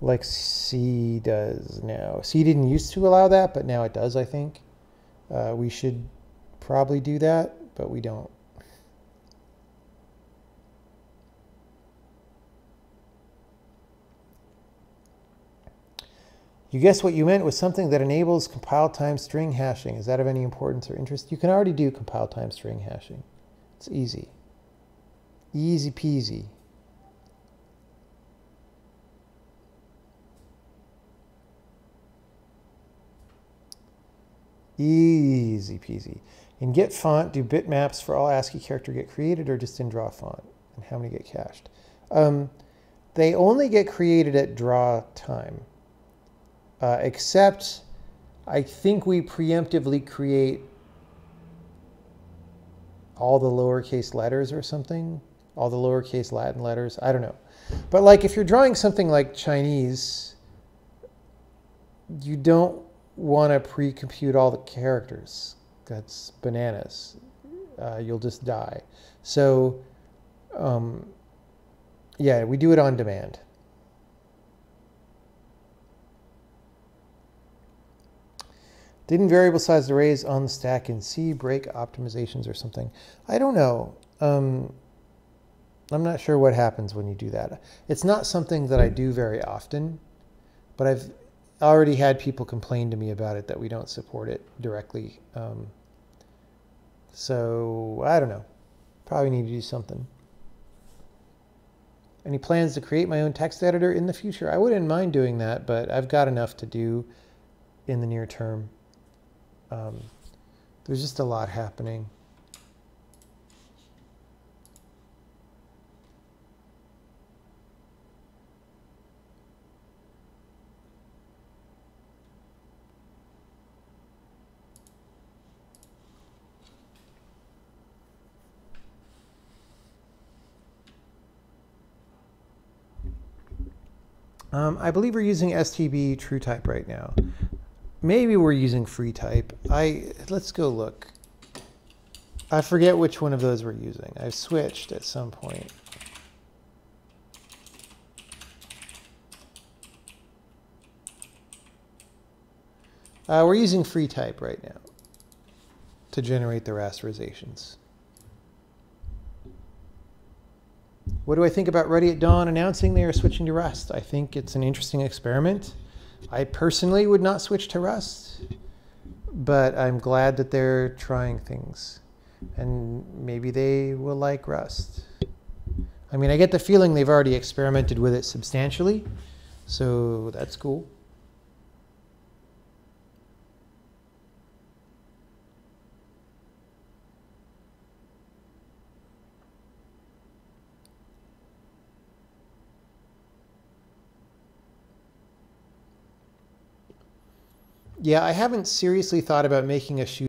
like C does now. C didn't used to allow that, but now it does, I think. We should probably do that, but we don't. You guess what you meant was something that enables compile time string hashing. Is that of any importance or interest? You can already do compile time string hashing. It's easy. Easy peasy. Easy peasy. In get font, do bitmaps for all ASCII character get created or just in draw font? And how many get cached? They only get created at draw time. Except I think we preemptively create all the lowercase letters or something. All the lowercase Latin letters. I don't know. But like if you're drawing something like Chinese, you don't want to pre-compute all the characters. That's bananas. You'll just die. So yeah, we do it on demand. Didn't variable size arrays on the stack in C break optimizations or something? I don't know. I'm not sure what happens when you do that. It's not something that I do very often, but I've already had people complain to me about it that we don't support it directly. So I don't know. Probably need to do something. Any plans to create my own text editor in the future? I wouldn't mind doing that, but I've got enough to do in the near term. There's just a lot happening. I believe we're using STB TrueType right now. Maybe we're using FreeType. Let's go look. I forget which one of those we're using. I've switched at some point. We're using FreeType right now to generate the rasterizations. What do I think about Ready at Dawn announcing they are switching to Rust? I think it's an interesting experiment. I personally would not switch to Rust, but I'm glad that they're trying things. And maybe they will like Rust. I mean, I get the feeling they've already experimented with it substantially, so that's cool. Yeah, I haven't seriously thought about making a shoe